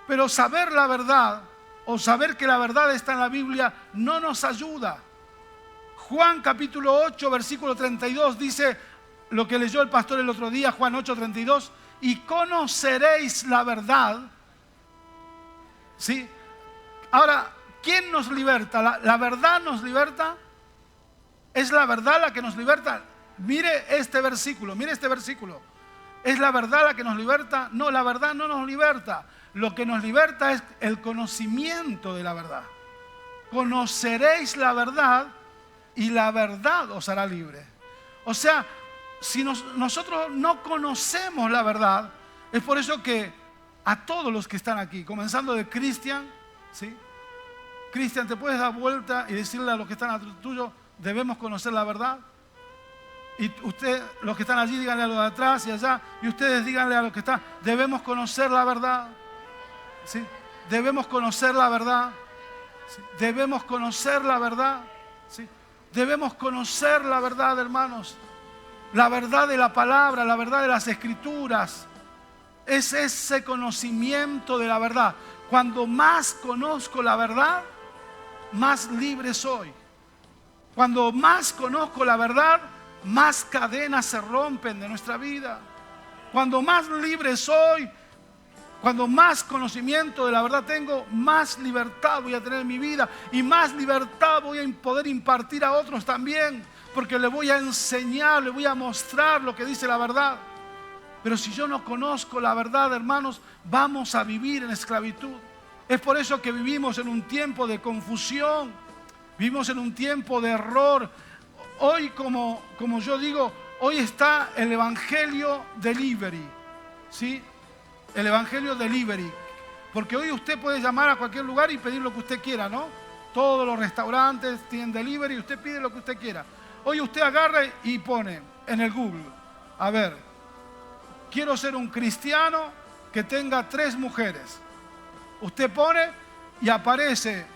Pero saber la verdad o saber que la verdad está en la Biblia no nos ayuda. Juan capítulo 8, versículo 32 dice lo que leyó el pastor el otro día, Juan 8, 32, y conoceréis la verdad, ¿sí? Ahora, ¿quién nos liberta? ¿La verdad nos liberta? ¿Es la verdad la que nos liberta? Mire este versículo, mire este versículo. ¿Es la verdad la que nos liberta? No, la verdad no nos liberta. Lo que nos liberta es el conocimiento de la verdad. Conoceréis la verdad y la verdad os hará libre. O sea, si nosotros no conocemos la verdad, es por eso que a todos los que están aquí, comenzando de Cristian, ¿sí? Cristian, ¿te puedes dar vuelta y decirle a los que están a tuyo, debemos conocer la verdad? Y usted, los que están allí, díganle a los de atrás y allá, y ustedes díganle a los que están, debemos conocer la verdad, ¿sí? Debemos conocer la verdad, ¿sí? Debemos conocer la verdad, ¿sí? Debemos conocer la verdad, hermanos. La verdad de la palabra, la verdad de las Escrituras. Es ese conocimiento de la verdad. Cuando más conozco la verdad, más libre soy. Cuando más conozco la verdad, más cadenas se rompen de nuestra vida. Cuando más libre soy, cuando más conocimiento de la verdad tengo, más libertad voy a tener en mi vida y más libertad voy a poder impartir a otros también, porque le voy a enseñar, le voy a mostrar lo que dice la verdad. Pero si yo no conozco la verdad, hermanos, vamos a vivir en esclavitud. Es por eso que vivimos en un tiempo de confusión, vivimos en un tiempo de error. Hoy, como yo digo, hoy está el Evangelio Delivery, ¿sí? El Evangelio Delivery. Porque hoy usted puede llamar a cualquier lugar y pedir lo que usted quiera, ¿no? Todos los restaurantes tienen delivery y usted pide lo que usted quiera. Hoy usted agarra y pone en el Google, a ver, quiero ser un cristiano que tenga 3 mujeres. Usted pone y aparece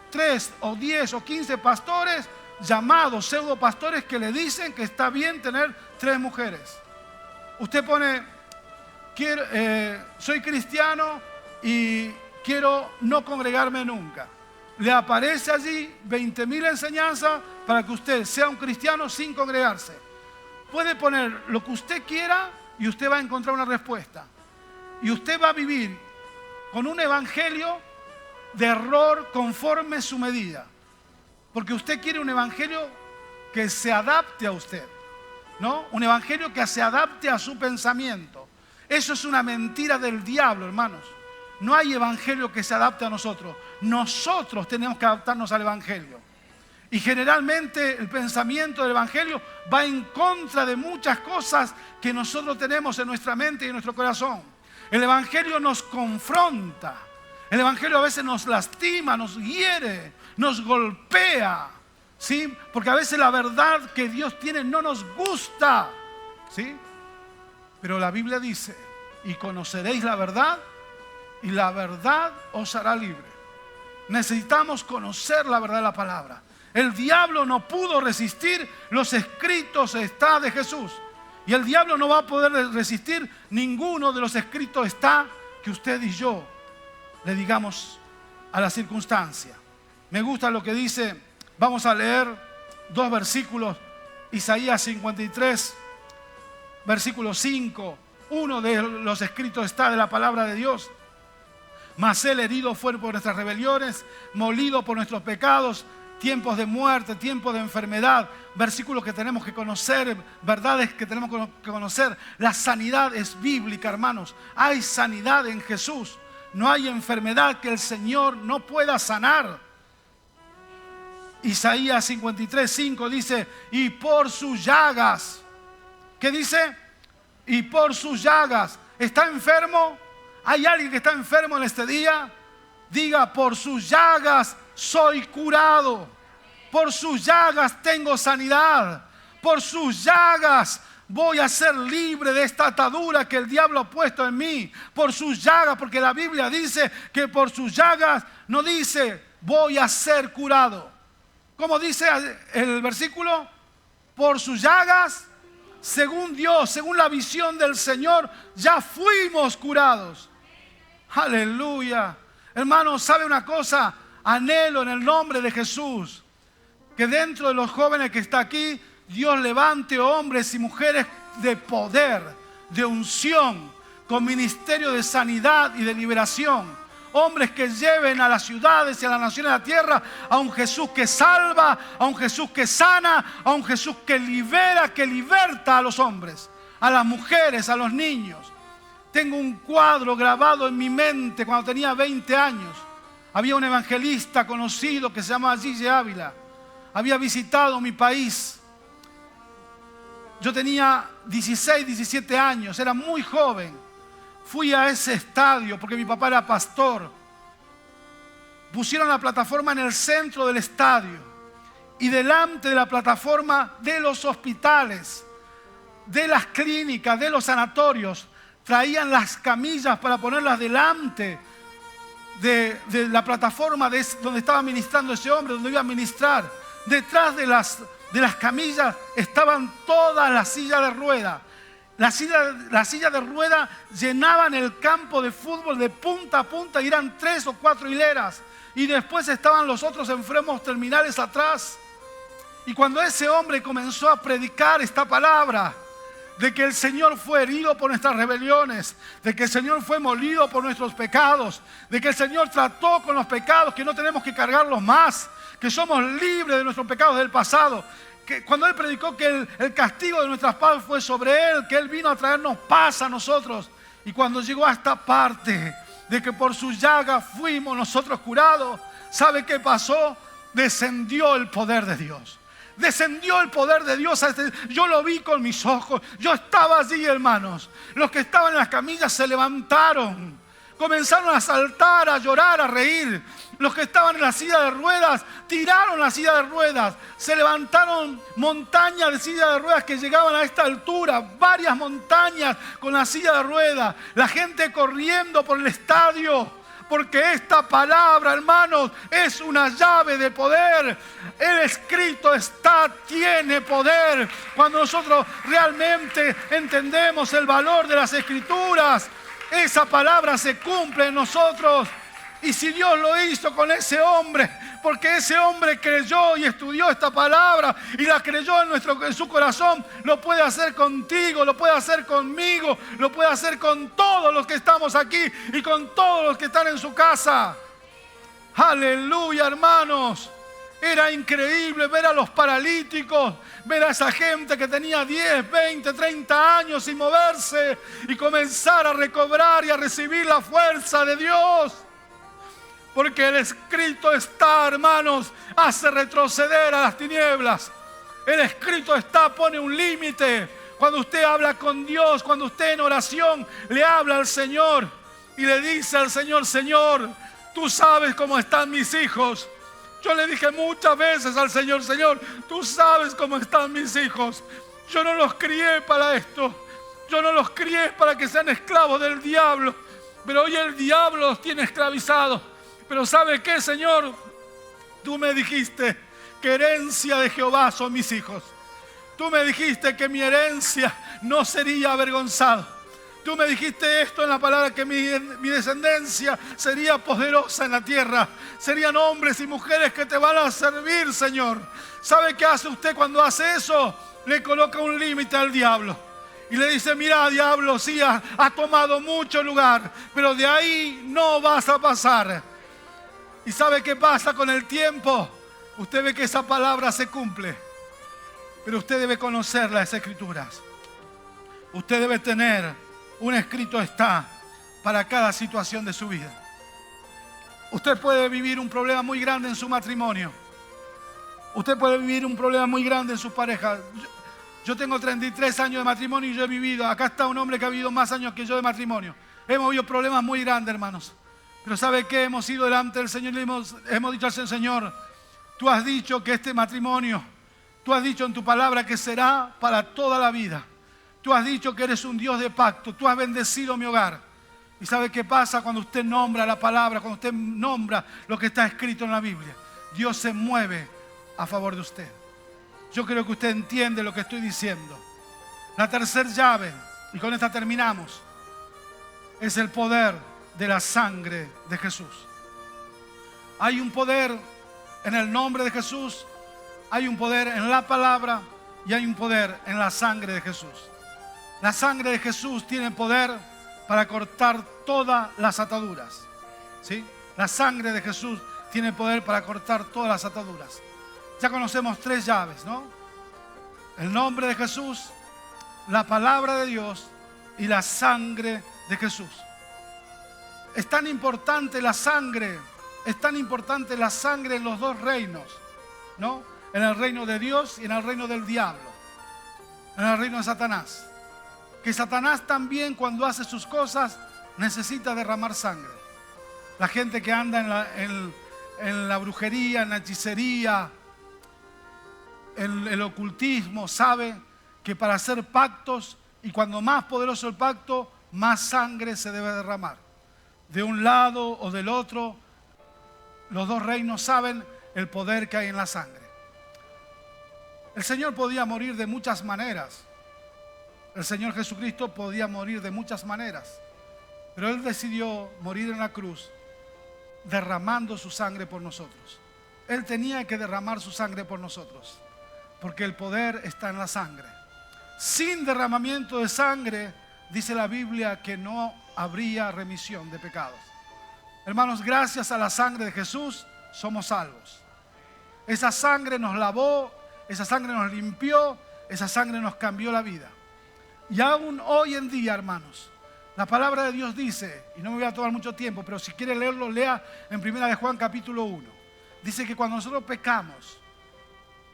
3 o 10 o 15 pastores llamados pseudo pastores que le dicen que está bien tener 3 mujeres. Usted pone, soy cristiano y quiero no congregarme nunca. Le aparece allí 20.000 enseñanzas para que usted sea un cristiano sin congregarse. Puede poner lo que usted quiera y usted va a encontrar una respuesta. Y usted va a vivir con un evangelio de error conforme su medida. Porque usted quiere un evangelio que se adapte a usted, ¿no? Un evangelio que se adapte a su pensamiento. Eso es una mentira del diablo, hermanos. No hay evangelio que se adapte a nosotros. Nosotros tenemos que adaptarnos al evangelio. Y generalmente el pensamiento del evangelio va en contra de muchas cosas que nosotros tenemos en nuestra mente y en nuestro corazón. El evangelio nos confronta. El evangelio a veces nos lastima, nos hiere, nos golpea, ¿sí? Porque a veces la verdad que Dios tiene no nos gusta, ¿sí? Pero la Biblia dice, y conoceréis la verdad, y la verdad os hará libre. Necesitamos conocer la verdad de la palabra. El diablo no pudo resistir los escritos está de Jesús. Y el diablo no va a poder resistir ninguno de los escritos está que usted y yo le digamos a la circunstancia. Me gusta lo que dice, vamos a leer 2 versículos, Isaías 53, versículo 5, uno de los escritos está de la palabra de Dios. Mas él herido fue por nuestras rebeliones, molido por nuestros pecados, tiempos de muerte, tiempos de enfermedad, versículos que tenemos que conocer, verdades que tenemos que conocer. La sanidad es bíblica, hermanos. Hay sanidad en Jesús. No hay enfermedad que el Señor no pueda sanar. Isaías 53, 5 dice, y por sus llagas. ¿Qué dice? Y por sus llagas. ¿Está enfermo? ¿Hay alguien que está enfermo en este día? Diga, por sus llagas soy curado. Por sus llagas tengo sanidad. Por sus llagas voy a ser libre de esta atadura que el diablo ha puesto en mí. Por sus llagas, porque la Biblia dice que por sus llagas no dice voy a ser curado. ¿Cómo dice el versículo? Por sus llagas, según Dios, según la visión del Señor, ya fuimos curados. Aleluya. Hermanos, ¿sabe una cosa? Anhelo en el nombre de Jesús que dentro de los jóvenes que está aquí, Dios levante hombres y mujeres de poder, de unción, con ministerio de sanidad y de liberación. Hombres que lleven a las ciudades y a las naciones de la tierra a un Jesús que salva, a un Jesús que sana, a un Jesús que libera, que liberta a los hombres, a las mujeres, a los niños. Tengo un cuadro grabado en mi mente cuando tenía 20 años. Había un evangelista conocido que se llamaba Gille Ávila. Había visitado mi país. Yo tenía 16, 17 años, era muy joven. Fui a ese estadio porque mi papá era pastor. Pusieron la plataforma en el centro del estadio y delante de la plataforma de los hospitales, de las clínicas, de los sanatorios, traían las camillas para ponerlas delante de la plataforma donde estaba ministrando ese hombre, donde iba a ministrar. Detrás de las camillas estaban todas las sillas de ruedas. Las sillas de ruedas llenaban el campo de fútbol de punta a punta y eran 3 o 4 hileras. Y después estaban los otros enfermos terminales atrás. Y cuando ese hombre comenzó a predicar esta palabra, de que el Señor fue herido por nuestras rebeliones, de que el Señor fue molido por nuestros pecados, de que el Señor trató con los pecados, que no tenemos que cargarlos más, que somos libres de nuestros pecados del pasado. Que cuando Él predicó que el castigo de nuestras paz fue sobre Él, que Él vino a traernos paz a nosotros. Y cuando llegó a esta parte de que por sus llagas fuimos nosotros curados, ¿sabe qué pasó? Descendió el poder de Dios. Descendió el poder de Dios. Yo lo vi con mis ojos. Yo estaba allí, hermanos. Los que estaban en las camillas se levantaron. Comenzaron a saltar, a llorar, a reír. Los que estaban en la silla de ruedas tiraron la silla de ruedas. Se levantaron montañas de silla de ruedas que llegaban a esta altura. Varias montañas con la silla de ruedas. La gente corriendo por el estadio. Porque esta palabra, hermanos, es una llave de poder. El escrito está, tiene poder. Cuando nosotros realmente entendemos el valor de las escrituras, esa palabra se cumple en nosotros. Y si Dios lo hizo con ese hombre, porque ese hombre creyó y estudió esta palabra y la creyó en su corazón, lo puede hacer contigo, lo puede hacer conmigo, lo puede hacer con todos los que estamos aquí y con todos los que están en su casa. Aleluya, hermanos. Era increíble ver a los paralíticos, ver a esa gente que tenía 10, 20, 30 años sin moverse y comenzar a recobrar y a recibir la fuerza de Dios. Porque el escrito está, hermanos, hace retroceder a las tinieblas. El escrito está, pone un límite. Cuando usted habla con Dios, cuando usted en oración le habla al Señor y le dice al Señor: Señor, tú sabes cómo están mis hijos. Yo le dije muchas veces al Señor: Señor, tú sabes cómo están mis hijos. Yo no los crié para esto. Yo no los crié para que sean esclavos del diablo. Pero hoy el diablo los tiene esclavizados. Pero ¿sabe qué, Señor? Tú me dijiste que herencia de Jehová son mis hijos. Tú me dijiste que mi herencia no sería avergonzado. Tú me dijiste esto en la palabra, que mi descendencia sería poderosa en la tierra. Serían hombres y mujeres que te van a servir, Señor. ¿Sabe qué hace usted cuando hace eso? Le coloca un límite al diablo. Y le dice: mira, diablo, sí, ha tomado mucho lugar, pero de ahí no vas a pasar. ¿Y sabe qué pasa con el tiempo? Usted ve que esa palabra se cumple. Pero usted debe conocer las Escrituras. Usted debe tener un escrito está para cada situación de su vida. Usted puede vivir un problema muy grande en su matrimonio. Usted puede vivir un problema muy grande en su pareja. Yo tengo 33 años de matrimonio y yo he vivido. Acá está un hombre que ha vivido más años que yo de matrimonio. Hemos vivido problemas muy grandes, hermanos. Pero ¿sabe qué? Hemos ido delante del Señor y hemos dicho al Señor: tú has dicho que este matrimonio, tú has dicho en tu palabra que será para toda la vida. Tú has dicho que eres un Dios de pacto. Tú has bendecido mi hogar. ¿Y sabe qué pasa cuando usted nombra la palabra, cuando usted nombra lo que está escrito en la Biblia? Dios se mueve a favor de usted. Yo creo que usted entiende lo que estoy diciendo. La tercera llave, y con esta terminamos, es el poder de la sangre de Jesús. Hay un poder en el nombre de Jesús, hay un poder en la palabra y hay un poder en la sangre de Jesús. La sangre de Jesús tiene poder para cortar todas las ataduras. ¿Sí? La sangre de Jesús tiene poder para cortar todas las ataduras. Ya conocemos 3 llaves, ¿no? El nombre de Jesús, la palabra de Dios y la sangre de Jesús. Es tan importante la sangre, en los 2 reinos, ¿no? En el reino de Dios y en el reino del diablo, en el reino de Satanás. Que Satanás también, cuando hace sus cosas, necesita derramar sangre. La gente que anda en la brujería, en la hechicería, en el ocultismo, sabe que para hacer pactos, y cuando más poderoso el pacto, más sangre se debe derramar. De un lado o del otro, los 2 reinos saben el poder que hay en la sangre. El Señor podía morir de muchas maneras. El Señor Jesucristo podía morir de muchas maneras. Pero Él decidió morir en la cruz derramando su sangre por nosotros. Él tenía que derramar su sangre por nosotros, porque el poder está en la sangre. Sin derramamiento de sangre, dice la Biblia, que no habría remisión de pecados. Hermanos, gracias a la sangre de Jesús somos salvos. Esa sangre nos lavó, esa sangre nos limpió, esa sangre nos cambió la vida. Y aún hoy en día, hermanos, la palabra de Dios dice, y no me voy a tomar mucho tiempo, pero si quiere leerlo, lea en 1 de Juan capítulo 1. Dice que cuando nosotros pecamos,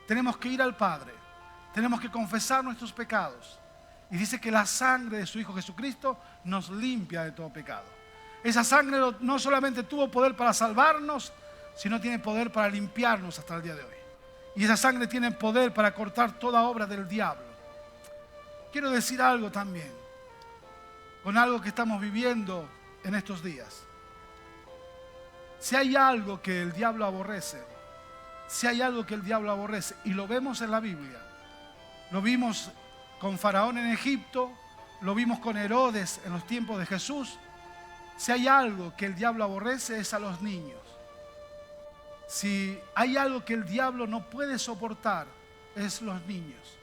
tenemos que ir al Padre, tenemos que confesar nuestros pecados. Y dice que la sangre de su Hijo Jesucristo nos limpia de todo pecado. Esa sangre no solamente tuvo poder para salvarnos, sino tiene poder para limpiarnos hasta el día de hoy. Y esa sangre tiene poder para cortar toda obra del diablo. Quiero decir algo también, con algo que estamos viviendo en estos días. Si hay algo que el diablo aborrece, y lo vemos en la Biblia, lo vimos con Faraón en Egipto, lo vimos con Herodes en los tiempos de Jesús, Si hay algo que el diablo aborrece es a los niños. Si hay algo que el diablo no puede soportar es los niños,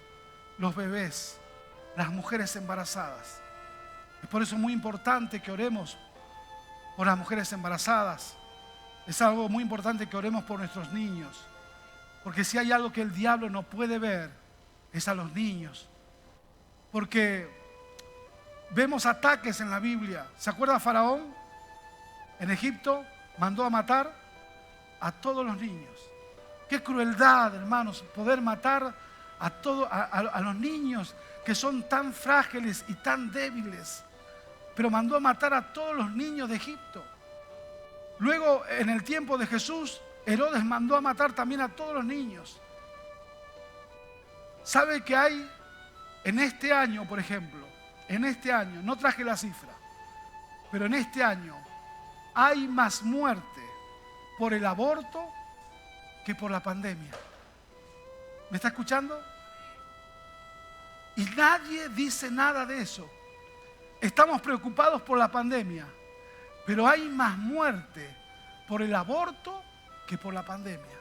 los bebés, las mujeres embarazadas. Es por eso muy importante que oremos por las mujeres embarazadas. Es algo muy importante que oremos por nuestros niños. Porque si hay algo que el diablo no puede ver es a los niños. Porque vemos ataques en la Biblia. ¿Se acuerda Faraón? En Egipto mandó a matar a todos los niños. Qué crueldad, hermanos, poder matar a los niños que son tan frágiles y tan débiles. Pero mandó a matar a todos los niños de Egipto. Luego, en el tiempo de Jesús, Herodes mandó a matar también a todos los niños. ¿Sabe que hay en este año, por ejemplo? En este año, no traje la cifra, pero en este año hay más muerte por el aborto que por la pandemia. ¿Me está escuchando? Y nadie dice nada de eso. Estamos preocupados por la pandemia, pero hay más muerte por el aborto que por la pandemia.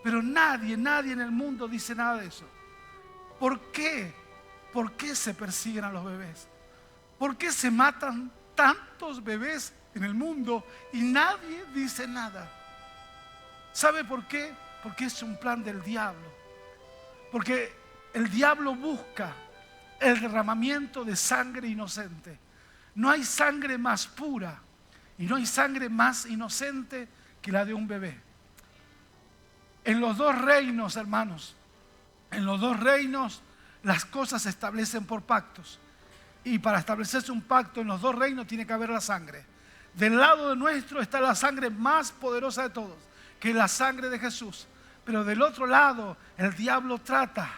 Pero nadie en el mundo dice nada de eso. ¿Por qué? ¿Por qué se persiguen a los bebés? ¿Por qué se matan tantos bebés en el mundo y nadie dice nada? ¿Sabe por qué? Porque es un plan del diablo. Porque el diablo busca el derramamiento de sangre inocente. No hay sangre más pura y no hay sangre más inocente que la de un bebé. En los dos reinos, hermanos, en los dos reinos las cosas se establecen por pactos. Y para establecerse un pacto en los dos reinos tiene que haber la sangre. Del lado de nuestro está la sangre más poderosa de todos, que es la sangre de Jesús. Pero del otro lado el diablo trata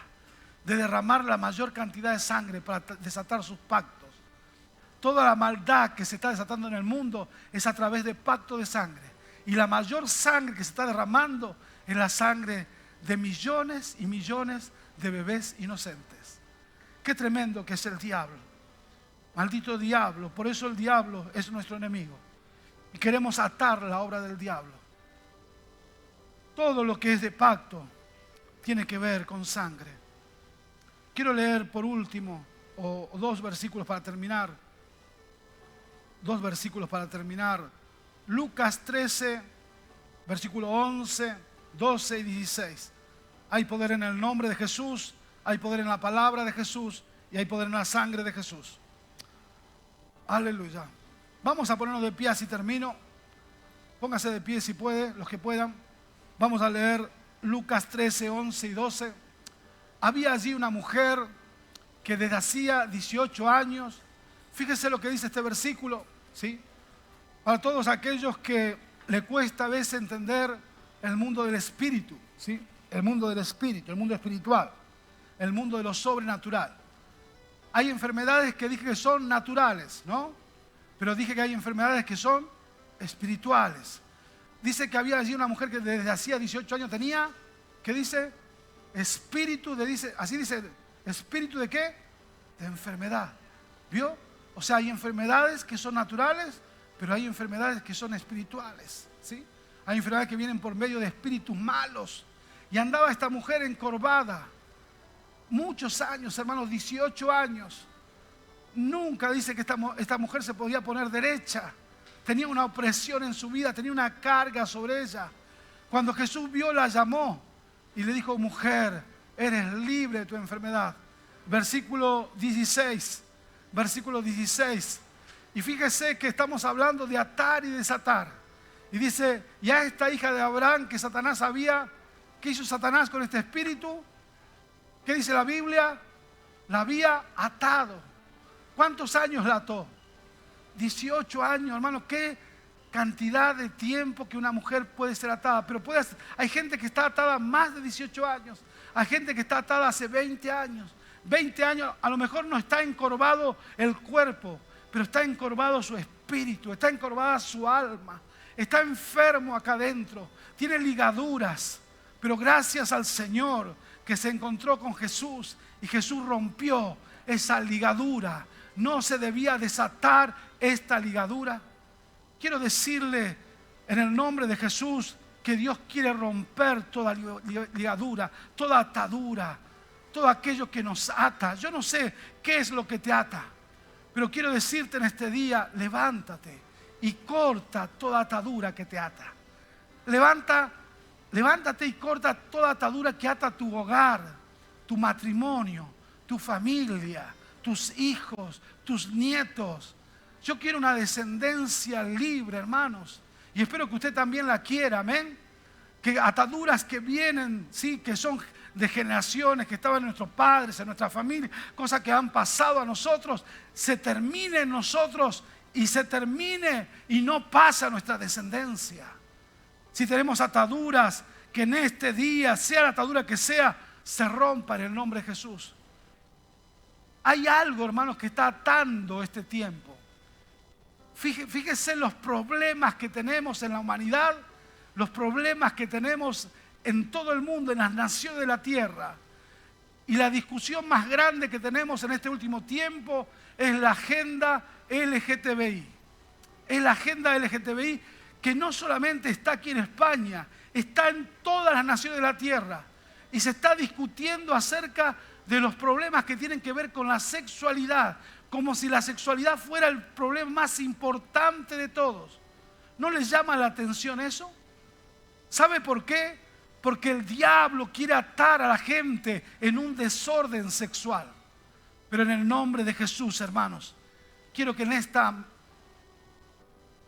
de derramar la mayor cantidad de sangre para desatar sus pactos. Toda la maldad que se está desatando en el mundo es a través de pacto de sangre. Y la mayor sangre que se está derramando es la sangre de millones y millones de bebés inocentes. Qué tremendo que es el diablo. Maldito diablo. Por eso el diablo es nuestro enemigo. Y queremos atar la obra del diablo. Todo lo que es de pacto tiene que ver con sangre. Quiero leer por último, o dos versículos para terminar. Dos versículos para terminar. Lucas 13, versículo 11, 12 y 16. Hay poder en el nombre de Jesús, hay poder en la palabra de Jesús y hay poder en la sangre de Jesús. Aleluya. Vamos a ponernos de pie así termino. Póngase de pie si puede, los que puedan. Vamos a leer Lucas 13, 11 y 12. Había allí una mujer que desde hacía 18 años, fíjese lo que dice este versículo, ¿sí? Para todos aquellos que le cuesta a veces entender el mundo del espíritu, ¿sí? El mundo del espíritu, el mundo espiritual, el mundo de lo sobrenatural. Hay enfermedades que dije que son naturales, ¿no? Pero dije que hay enfermedades que son espirituales. Dice que había allí una mujer que desde hacía 18 años tenía, ¿qué dice? Espíritu de, así dice, ¿espíritu de qué? De enfermedad. ¿Vio? O sea, hay enfermedades que son naturales, pero hay enfermedades que son espirituales, ¿sí? Hay enfermedades que vienen por medio de espíritus malos. Y andaba esta mujer encorvada. Muchos años, hermanos, 18 años. Nunca dice que esta mujer se podía poner derecha. Tenía una opresión en su vida, tenía una carga sobre ella. Cuando Jesús vio, la llamó y le dijo: mujer, eres libre de tu enfermedad. Versículo 16. Versículo 16. Y fíjese que estamos hablando de atar y desatar. Y dice: y a esta hija de Abraham que Satanás había, ¿qué hizo Satanás con este espíritu? ¿Qué dice la Biblia? La había atado. ¿Cuántos años la ató? 18 años, hermano. Qué cantidad de tiempo que una mujer puede ser atada. Pero hay gente que está atada más de 18 años. Hay gente que está atada hace 20 años. 20 años, a lo mejor no está encorvado el cuerpo, pero está encorvado su espíritu, está encorvada su alma. Está enfermo acá adentro. Tiene ligaduras. Pero gracias al Señor que se encontró con Jesús y Jesús rompió esa ligadura. ¿No se debía desatar esta ligadura? quiero decirle en el nombre de Jesús que Dios quiere romper toda ligadura, toda atadura, todo aquello que nos ata. Yo no sé qué es lo que te ata, pero quiero decirte en este día, levántate y corta toda atadura que te ata. Levántate y corta toda atadura que ata tu hogar, tu matrimonio, tu familia, tus hijos, tus nietos. Yo quiero una descendencia libre, hermanos. Y espero que usted también la quiera, amén. Que ataduras que vienen, sí, que son de generaciones, que estaban en nuestros padres, en nuestra familia, cosas que han pasado a nosotros, se termine en nosotros y se termine y no pasa a nuestra descendencia. Si tenemos ataduras, que en este día, sea la atadura que sea, se rompa en el nombre de Jesús. Hay algo, hermanos, que está atando este tiempo. Fíjese en los problemas que tenemos en la humanidad, los problemas que tenemos en todo el mundo, en las naciones de la tierra. Y la discusión más grande que tenemos en este último tiempo es la agenda LGTBI. Es la agenda LGTBI que no solamente está aquí en España, está en todas las naciones de la tierra. Y se está discutiendo acerca de los problemas que tienen que ver con la sexualidad, como si la sexualidad fuera el problema más importante de todos. ¿No les llama la atención eso? ¿Sabe por qué? Porque el diablo quiere atar a la gente en un desorden sexual. Pero en el nombre de Jesús, hermanos, quiero que en esta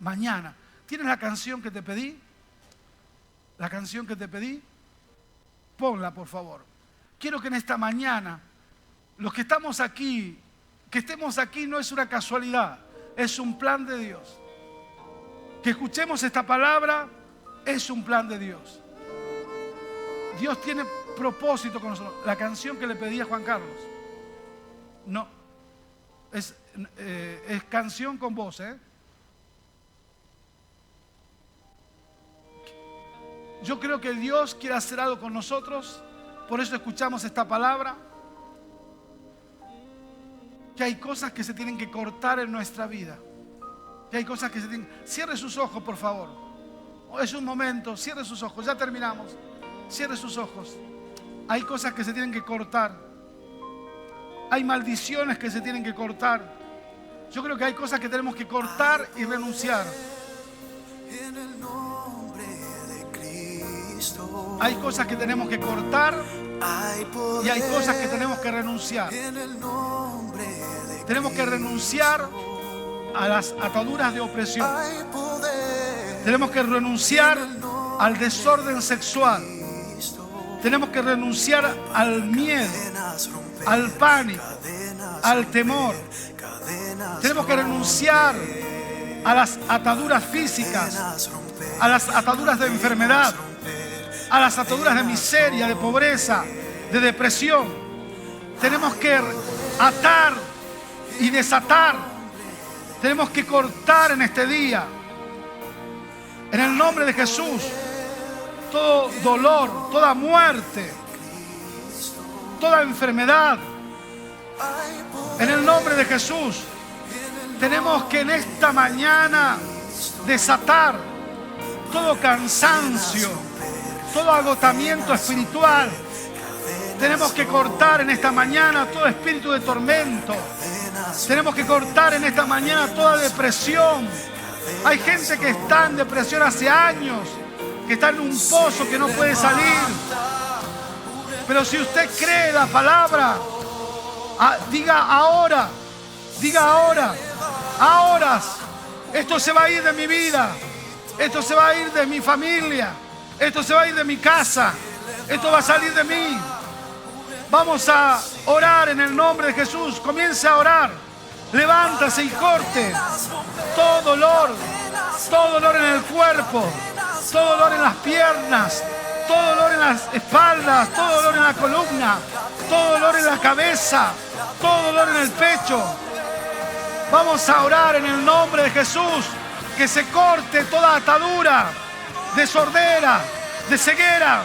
mañana, ¿tienes la canción que te pedí? La canción que te pedí, ponla por favor. Quiero que en esta mañana, los que estamos aquí, que estemos aquí no es una casualidad, es un plan de Dios. Que escuchemos esta palabra es un plan de Dios. Dios tiene propósito con nosotros. La canción que le pedí a Juan Carlos, no, es canción con voz, ¿eh? Yo creo que Dios quiere hacer algo con nosotros, por eso escuchamos esta palabra. Que hay cosas que se tienen que cortar en nuestra vida. Que hay cosas que se tienen... Cierre sus ojos, por favor. Es un momento, cierre sus ojos, ya terminamos. Cierre sus ojos. Hay cosas que se tienen que cortar. Hay maldiciones que se tienen que cortar. Yo creo que hay cosas que tenemos que cortar y renunciar. Hay cosas que tenemos que cortar y hay cosas que tenemos que renunciar. Tenemos que renunciar a las ataduras de opresión. Tenemos que renunciar al desorden sexual. Tenemos que renunciar al miedo, al pánico, al temor. Tenemos que renunciar a las ataduras físicas, a las ataduras de enfermedad, a las ataduras de miseria, de pobreza, de depresión. Tenemos que atar y desatar. Tenemos que cortar en este día, en el nombre de Jesús, todo dolor, toda muerte, toda enfermedad. En el nombre de Jesús, tenemos que en esta mañana desatar todo cansancio, todo agotamiento espiritual. Tenemos que cortar en esta mañana todo espíritu de tormento. Tenemos que cortar en esta mañana toda depresión. Hay gente que está en depresión hace años, que está en un pozo que no puede salir. Pero si usted cree la palabra, diga ahora, ahora, esto se va a ir de mi vida, esto se va a ir de mi familia, esto se va a ir de mi casa, esto va a salir de mí. Vamos a orar en el nombre de Jesús. Comience a orar. Levántase y corte todo dolor en el cuerpo, todo dolor en las piernas, todo dolor en las espaldas, todo dolor en la columna, todo dolor en la cabeza, todo dolor en el pecho. Vamos a orar en el nombre de Jesús, que se corte toda atadura de sordera, de ceguera,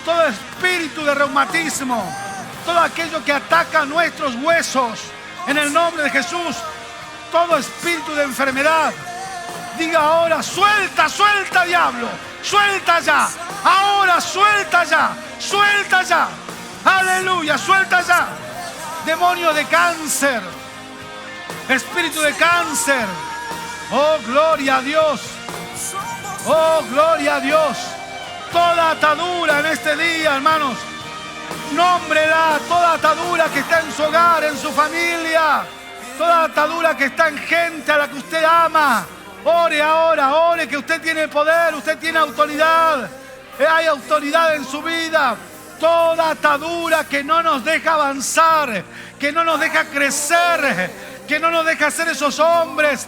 todo espíritu de reumatismo, todo aquello que ataca nuestros huesos. En el nombre de Jesús, todo espíritu de enfermedad, Diga ahora, suelta, suelta, diablo. Suelta ya. Ahora suelta ya. Suelta ya. Aleluya, suelta ya. Demonio de cáncer. Espíritu de cáncer. Oh, gloria a Dios. Oh, gloria a Dios. Toda atadura en este día, hermanos. Nómbrela, toda atadura que está en su hogar, en su familia. Toda atadura que está en gente a la que usted ama. Ore ahora, ore que usted tiene poder, usted tiene autoridad. Hay autoridad en su vida. Toda atadura que no nos deja avanzar, que no nos deja crecer, que no nos deja ser esos hombres,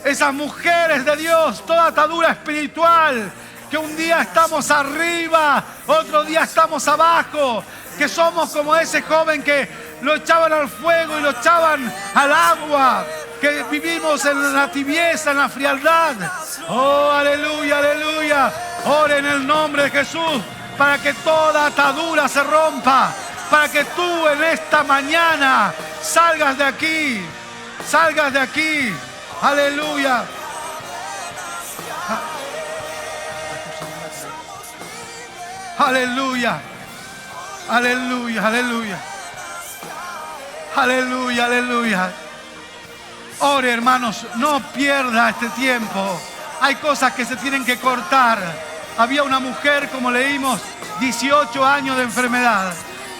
esas mujeres de Dios. Toda atadura espiritual, que un día estamos arriba, otro día estamos abajo, que somos como ese joven que lo echaban al fuego y lo echaban al agua, que vivimos en la tibieza, en la frialdad. Oh, aleluya, aleluya. Ore en el nombre de Jesús para que toda atadura se rompa, para que tú en esta mañana salgas de aquí, salgas de aquí. Aleluya. Aleluya. Aleluya, aleluya. Aleluya, aleluya. Ore, hermanos, no pierda este tiempo. Hay cosas que se tienen que cortar. Había una mujer, como leímos, 18 años de enfermedad,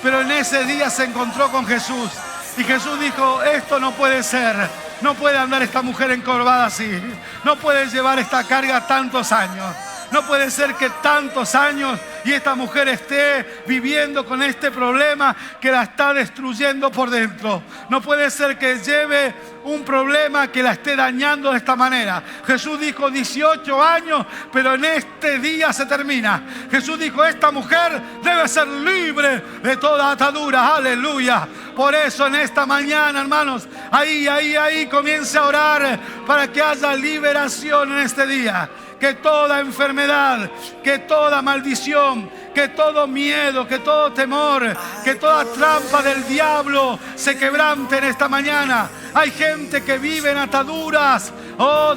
pero en ese día se encontró con Jesús. Y Jesús dijo, esto no puede ser. No puede andar esta mujer encorvada así. No puede llevar esta carga tantos años. No puede ser que tantos años y esta mujer esté viviendo con este problema que la está destruyendo por dentro. No puede ser que lleve un problema que la esté dañando de esta manera. Jesús dijo 18 años, pero en este día se termina. Jesús dijo, esta mujer debe ser libre de toda atadura. Aleluya. Por eso en esta mañana, hermanos, ahí comience a orar para que haya liberación en este día. Que toda enfermedad, que toda maldición, que todo miedo, que todo temor, que toda trampa del diablo se quebrante en esta mañana. Hay gente que vive en ataduras,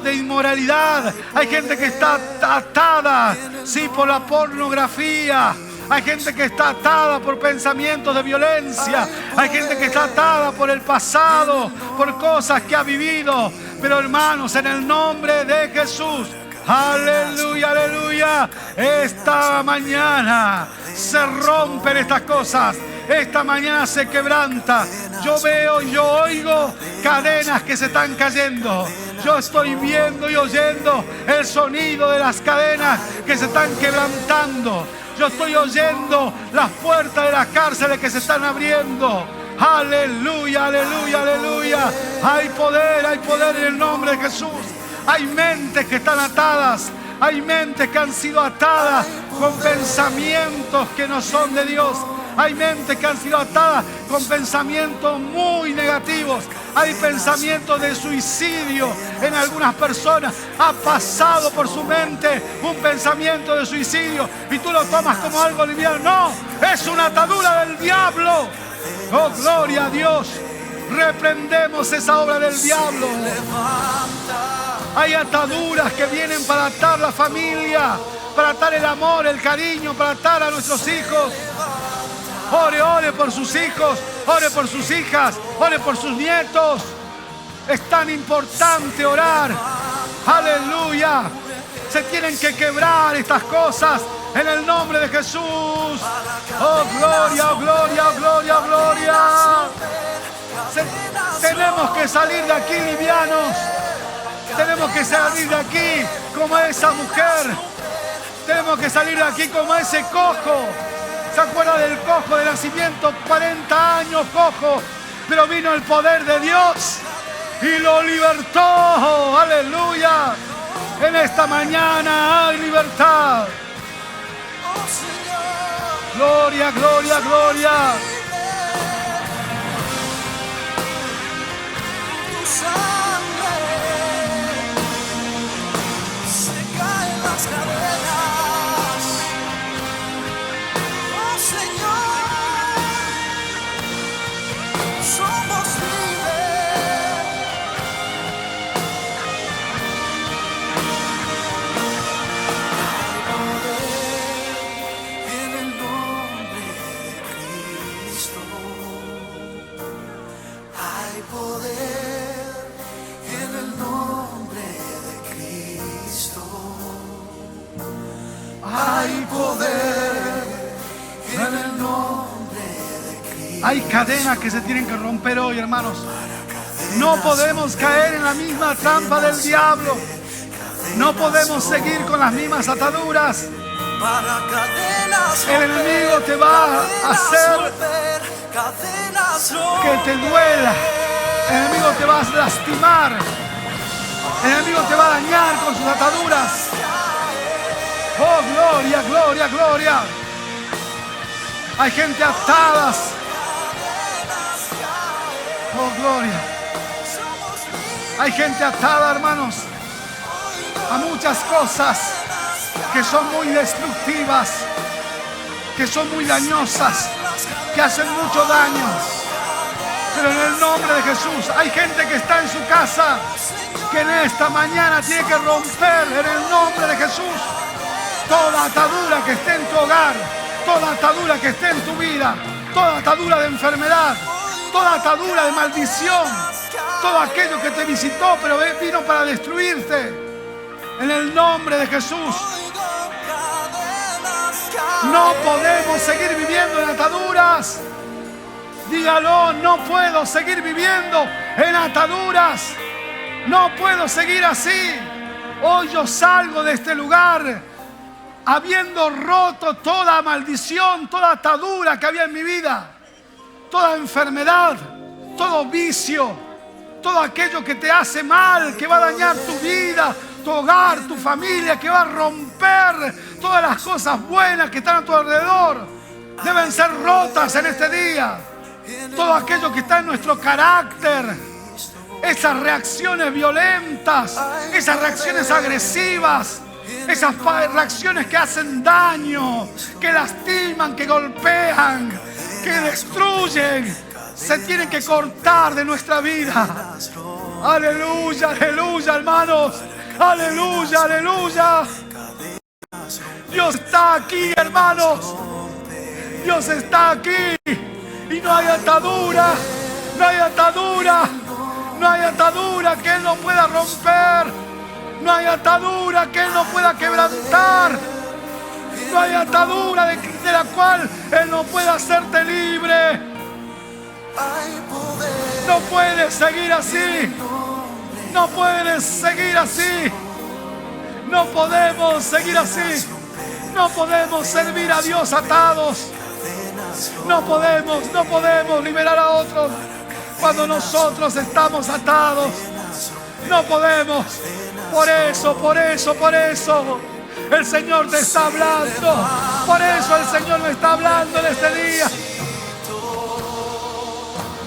de inmoralidad. Hay gente que está atada, sí, por la pornografía. Hay gente que está atada por pensamientos de violencia. Hay gente que está atada por el pasado, por cosas que ha vivido. Pero hermanos, en el nombre de Jesús, aleluya, aleluya. Esta mañana se rompen estas cosas. Esta mañana se quebranta. Yo veo y yo oigo cadenas que se están cayendo. Yo estoy viendo y oyendo el sonido de las cadenas que se están quebrantando. Yo estoy oyendo las puertas de las cárceles que se están abriendo. Aleluya, aleluya, aleluya. Hay poder en el nombre de Jesús. Hay mentes que están atadas. Hay mentes que han sido atadas con pensamientos que no son de Dios. Hay mentes que han sido atadas con pensamientos muy negativos. Hay pensamientos de suicidio en algunas personas. Ha pasado por su mente un pensamiento de suicidio y tú lo tomas como algo liviano. No, es una atadura del diablo. Oh, gloria a Dios. Reprendemos esa obra del diablo. Hay ataduras que vienen para atar la familia, para atar el amor, el cariño, para atar a nuestros hijos. Ore por sus hijos, ore por sus hijas, ore por sus nietos. Es tan importante orar. Aleluya. Se tienen que quebrar estas cosas en el nombre de Jesús. Oh, gloria, oh, gloria, oh, gloria, oh, gloria. Tenemos que salir de aquí livianos. Tenemos que salir de aquí como esa mujer. Tenemos que salir de aquí como ese cojo. ¿Se acuerda del cojo de nacimiento? 40 años cojo. Pero vino el poder de Dios y lo libertó. Aleluya. En esta mañana hay libertad. Gloria, gloria, gloria. hay poder en el nombre de Cristo. Hay cadenas que se tienen que romper hoy, hermanos. No podemos caer en la misma trampa del diablo. No podemos seguir con las mismas ataduras. El enemigo te va a hacer que te duela. El enemigo te va a lastimar. El enemigo te va a dañar con sus ataduras. Oh, gloria, gloria, gloria. Hay gente atadas. Oh, gloria. Hay gente atada, hermanos, a muchas cosas que son muy destructivas, que son muy dañosas, que hacen mucho daño. Pero en el nombre de Jesús, hay gente que está en su casa, que en esta mañana tiene que romper en el nombre de Jesús toda atadura que esté en tu hogar, toda atadura que esté en tu vida, toda atadura de enfermedad, toda atadura de maldición, todo aquello que te visitó pero vino para destruirte. En el nombre de Jesús. No podemos seguir viviendo en ataduras. Dígalo, no puedo seguir viviendo en ataduras. No puedo seguir así. Hoy yo salgo de este lugar habiendo roto toda maldición, toda atadura que había en mi vida, toda enfermedad, todo vicio, todo aquello que te hace mal, que va a dañar tu vida, tu hogar, tu familia, que va a romper todas las cosas buenas que están a tu alrededor. Deben ser rotas en este día. Todo aquello que está en nuestro carácter, esas reacciones violentas, esas reacciones agresivas, esas reacciones que hacen daño, que lastiman, que golpean, que destruyen, se tienen que cortar de nuestra vida. Aleluya, aleluya, hermanos. Aleluya, aleluya. Dios está aquí, hermanos. Dios está aquí. Y no hay atadura, no hay atadura, no hay atadura que Él no pueda romper. No hay atadura que Él no pueda quebrantar. No hay atadura de la cual Él no pueda hacerte libre. No puedes seguir así. No puedes seguir así. No podemos seguir así. No podemos servir a Dios atados. No podemos liberar a otros cuando nosotros estamos atados. No podemos. Por eso el Señor te está hablando. Por eso el Señor me está hablando en este día.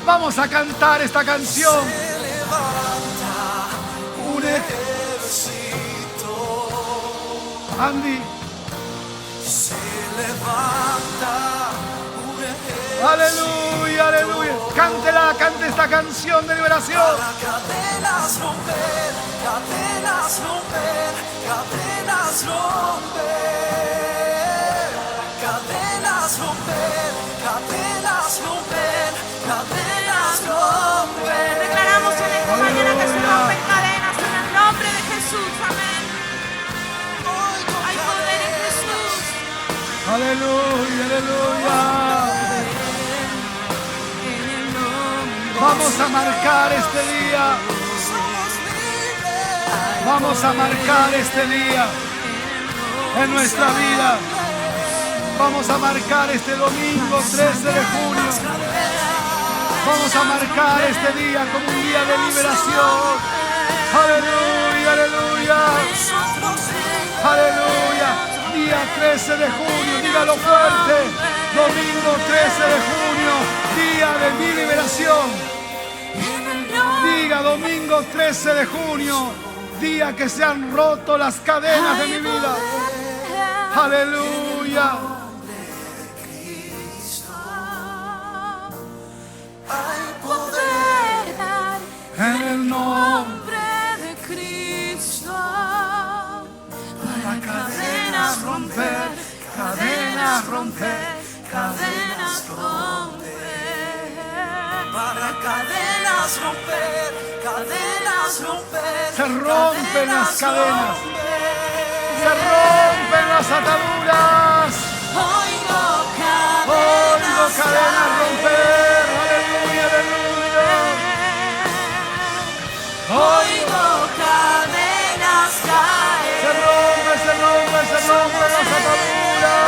Vamos a cantar esta canción. Andy. Aleluya, aleluya. Cántela, cante esta canción de liberación. Cadenas romper, cadenas romper, cadenas romper, cadenas romper, cadenas romper, cadenas romper. Declaramos en esta mañana que se rompen cadenas en el nombre de Jesús. Amén. Hay poder en Jesús. Aleluya, aleluya. Vamos a marcar este día. Vamos a marcar este día en nuestra vida. Vamos a marcar este domingo 13 de junio. Vamos a marcar este día como un día de liberación. Aleluya, aleluya. Aleluya. Día 13 de junio, dígalo fuerte. Domingo 13 de junio, día de mi liberación. Diga domingo 13 de junio, día que se han roto las cadenas de mi vida. Aleluya. Hay poder En el nombre de Cristo. para cadenas romper, cadenas romper, Cadenas romper, para cadenas romper, cadenas romper. se rompen las cadenas. Se rompen. rompen las ataduras. Oigo Oigo cadenas cadenas caer. romper. Aleluya, aleluya. Oigo cadenas caer. Se rompe las ataduras.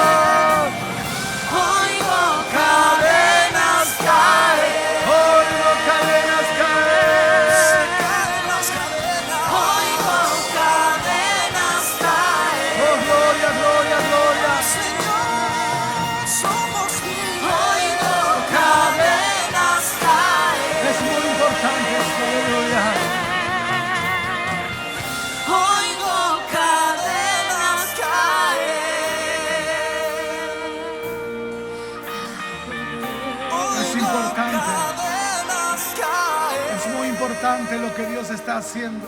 Oigo cadenas caer. Oigo cadenas caer. Caen las cadenas. Oigo cadenas caer. Oh, gloria, gloria, gloria. Señor, somos libres. Oigo cadenas caer. Es muy importante esto, aleluya. Oigo cadenas caer. Es importante. Cadenas caer. Es muy importante lo que Dios está haciendo.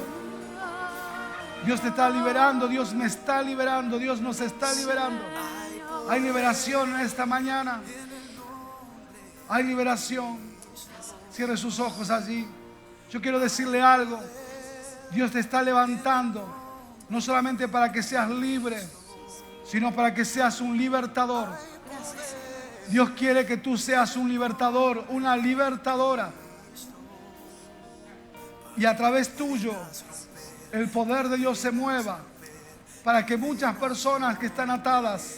Dios te está liberando, Dios me está liberando, Dios nos está liberando. Hay liberación en esta mañana. Hay liberación. Cierre sus ojos allí. Yo quiero decirle algo. Dios te está levantando, no solamente para que seas libre, sino para que seas un libertador. Dios quiere que tú seas un libertador, una libertadora. Y a través tuyo, el poder de Dios se mueva para que muchas personas que están atadas,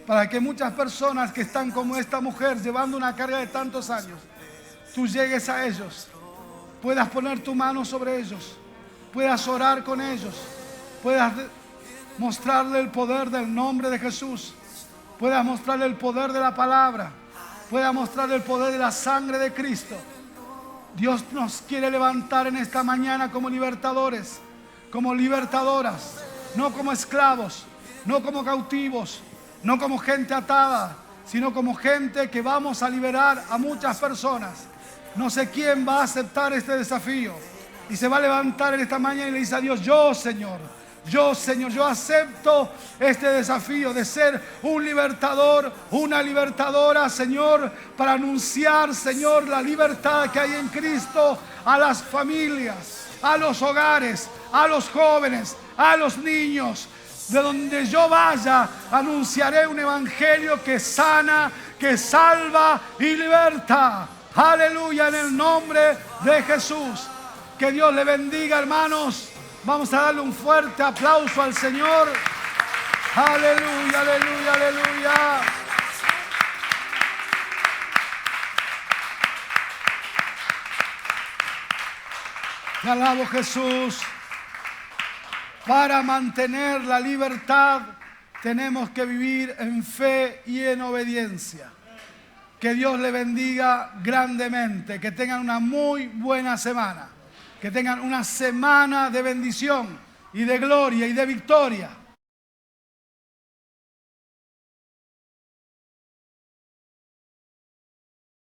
para que muchas personas que están como esta mujer llevando una carga de tantos años, tú llegues a ellos, puedas poner tu mano sobre ellos, puedas orar con ellos, puedas mostrarle el poder del nombre de Jesús, puedas mostrarle el poder de la palabra, puedas mostrarle el poder de la sangre de Cristo. Dios nos quiere levantar en esta mañana como libertadores, como libertadoras, no como esclavos, no como cautivos, no como gente atada, sino como gente que vamos a liberar a muchas personas. No sé quién va a aceptar este desafío y se va a levantar en esta mañana y le dice a Dios: yo Señor, yo acepto este desafío de ser un libertador, una libertadora, Señor, para anunciar, Señor, la libertad que hay en Cristo a las familias, a los hogares, a los jóvenes, a los niños. De donde yo vaya, anunciaré un evangelio que sana, que salva y liberta. Aleluya, en el nombre de Jesús. Que Dios le bendiga, hermanos. Vamos a darle un fuerte aplauso al Señor. Aleluya, aleluya, aleluya. Te alabo, Jesús. Para mantener la libertad tenemos que vivir en fe y en obediencia. Que Dios le bendiga grandemente. Que tengan una muy buena semana. Que tengan una semana de bendición y de gloria y de victoria.